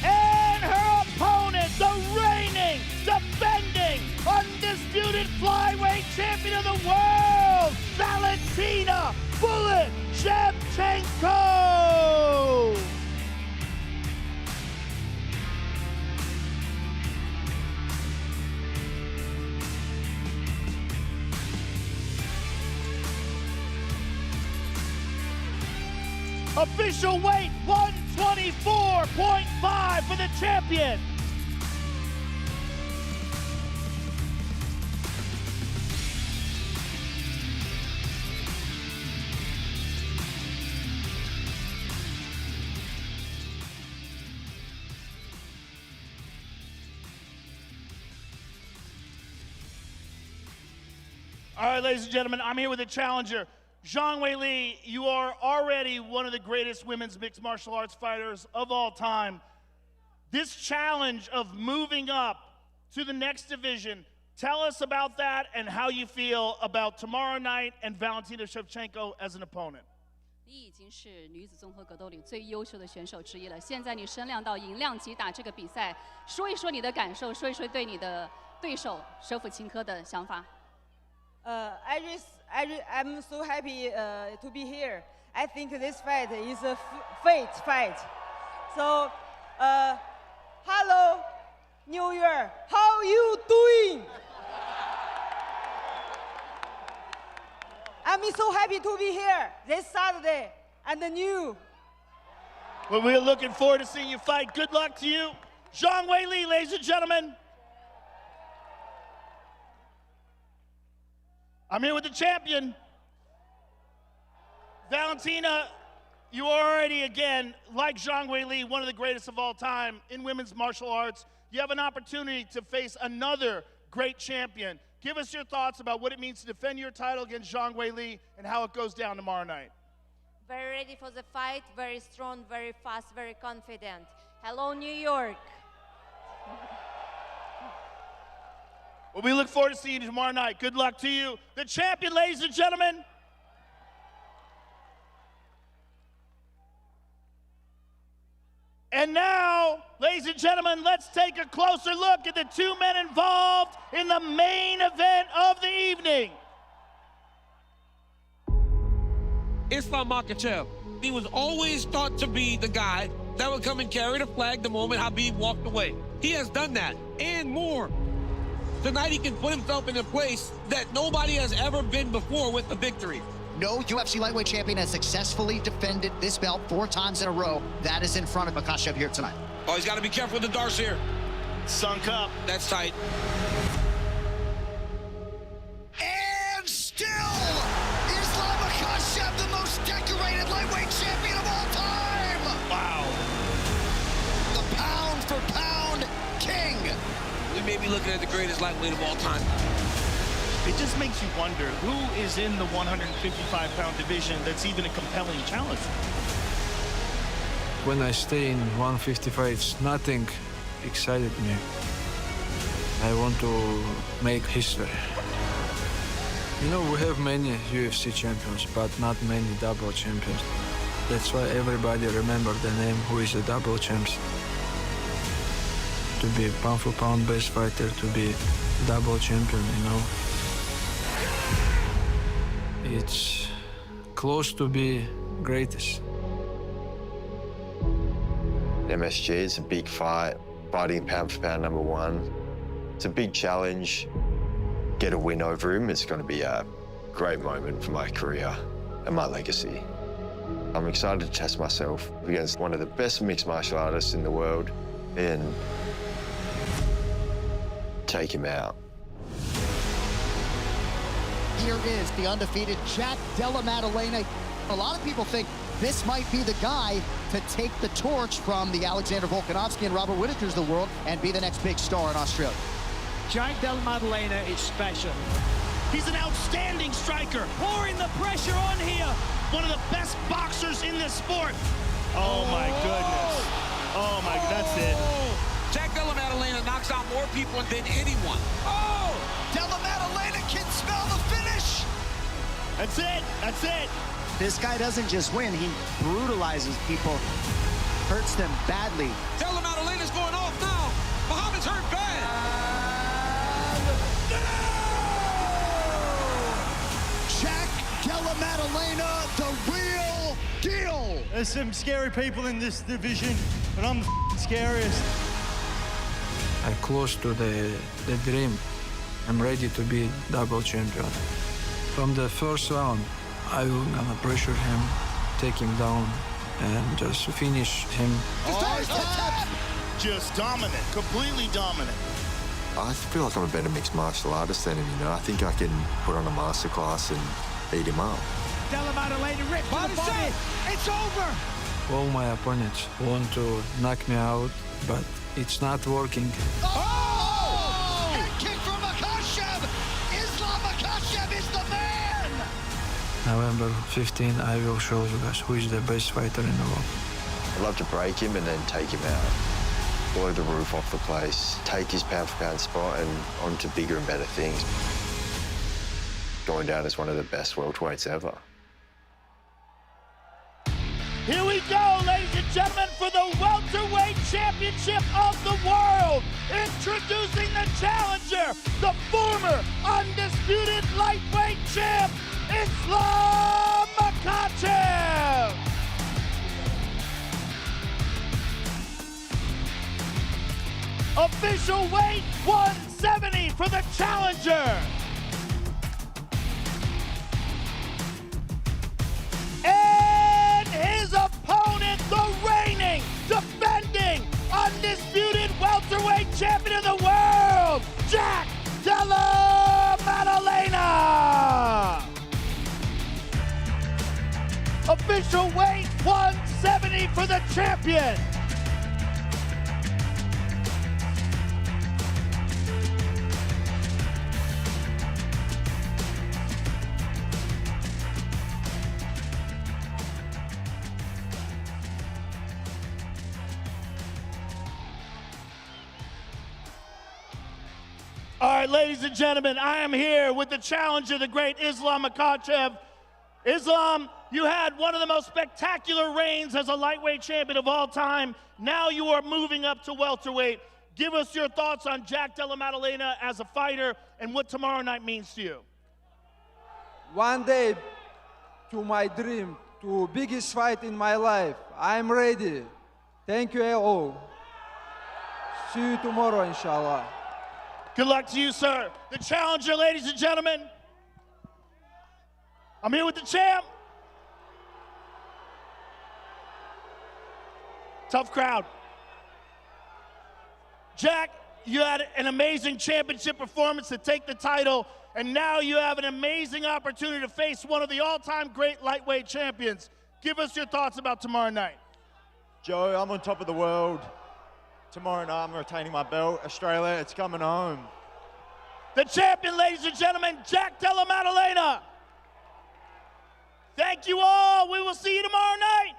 And her opponent, the reigning, defending, undisputed flyweight champion of the world, Valentina "Bullet" Jedrzejczyk. Official weight 124.5 for the champion. All right, ladies and gentlemen, I'm here with the challenger. Zhang Weili, you are already one of the greatest women's mixed martial arts fighters of all time. This challenge of moving up to the next division, tell us about that and how you feel about tomorrow night and Valentina Shevchenko as an opponent. 你已经是女子综合格斗里最优秀的选手之一了。现在你升量到银量级打这个比赛，说一说你的感受，说一说对你的对手舍甫琴科的想法。I'm so happy to be here. I think this fight is a fate fight. So, hello, New Year. How you doing? I'm so happy to be here this Saturday and new. Well, we're looking forward to seeing you fight. Good luck to you. Zhang Weili, ladies and gentlemen. I'm here with the champion. Valentina, you are already, again, like Zhang Weili, one of the greatest of all time in women's martial arts. You have an opportunity to face another great champion. Give us your thoughts about what it means to defend your title against Zhang Weili and how it goes down tomorrow night. Very ready for the fight, very strong, very fast, very confident. Hello, New York. Well, we look forward to seeing you tomorrow night. Good luck to you. The champion, ladies and gentlemen. And now, ladies and gentlemen, let's take a closer look at the two men involved in the main event of the evening. Islam Makhachev. He was always thought to be the guy that would come and carry the flag the moment Khabib walked away. He has done that and more. Tonight he can put himself in a place that nobody has ever been before with a victory. No UFC lightweight champion has successfully defended this belt 4 times in a row. That is in front of Makhachev here tonight. Oh, he's got to be careful with the darts here. Sunk up. That's tight. And still, Islam Makhachev, the most decorated lightweight champion of all time. Wow. The pound for pound king. We may be looking at the greatest lightweight of all time. It just makes you wonder who is in the 155-pound division that's even a compelling challenge. When I stay in 155, nothing excited me. I want to make history. You know, we have many UFC champions, but not many double champions. That's why everybody remember the name who is a double champs. To be pound for pound best fighter, to be double champion, you know. It's close to be greatest. MSG is a big fight, fighting pound for pound #1. It's a big challenge. Get a win over him, it's going to be a great moment for my career and my legacy. I'm excited to test myself against one of the best mixed martial artists in the world, and take him out. Here is the undefeated Jack Della Maddalena. A lot of people think this might be the guy to take the torch from the Alexander Volkanovski and Robert Whittakers of the world and be the next big star in Australia. Jack Della Maddalena is special. He's an outstanding striker, pouring the pressure on here. One of the best boxers in this sport. Oh my goodness. Oh my, that's it. Jack Della Maddalena knocks out more people than anyone. Oh! Della Maddalena can smell the finish! That's it, that's it. This guy doesn't just win, he brutalizes people, hurts them badly. Della Maddalena's going off now. Muhammad's hurt bad. Jack Della Maddalena, the real deal. There's some scary people in this division, but I'm the scariest. I'm close to the dream. I'm ready to be double champion. From the first round, I will gonna pressure him, take him down, and just finish him. Just dominant, completely dominant. I feel like I'm a better mixed martial artist than him, you know. I think I can put on a masterclass and eat him up. Della Maddalena ripped to the body. It's over. All my opponents want to knock me out, but it's not working. Oh! Head kick from Makhachev! Islam Makhachev is the man! November 15, I will show you guys who is the best fighter in the world. I'd love to break him and then take him out. Blow the roof off the place, take his pound-for-pound spot and on to bigger and better things. Going down as one of the best welterweights ever. Here we go, ladies and gentlemen, for the welterweight championship of the world. Introducing the challenger, the former undisputed lightweight champ, Islam Makhachev. Official weight 170 for the challenger. And his opponent, the reigning, defending, undisputed welterweight champion of the world, Jack Della Maddalena. Official weight 170 for the champion. All right, ladies and gentlemen, I am here with the challenger, the great Islam Makhachev. Islam, you had one of the most spectacular reigns as a lightweight champion of all time. Now you are moving up to welterweight. Give us your thoughts on Jack Della Maddalena as a fighter and what tomorrow night means to you. One day to my dream, to biggest fight in my life. I'm ready. Thank you all. See you tomorrow, inshallah. Good luck to you, sir. The challenger, ladies and gentlemen. I'm here with the champ. Tough crowd. Jack, you had an amazing championship performance to take the title, and now you have an amazing opportunity to face one of the all-time great lightweight champions. Give us your thoughts about tomorrow night. Joe, I'm on top of the world. Tomorrow night, I'm retaining my belt. Australia, it's coming home. The champion, ladies and gentlemen, Jack Della Maddalena. Thank you all. We will see you tomorrow night.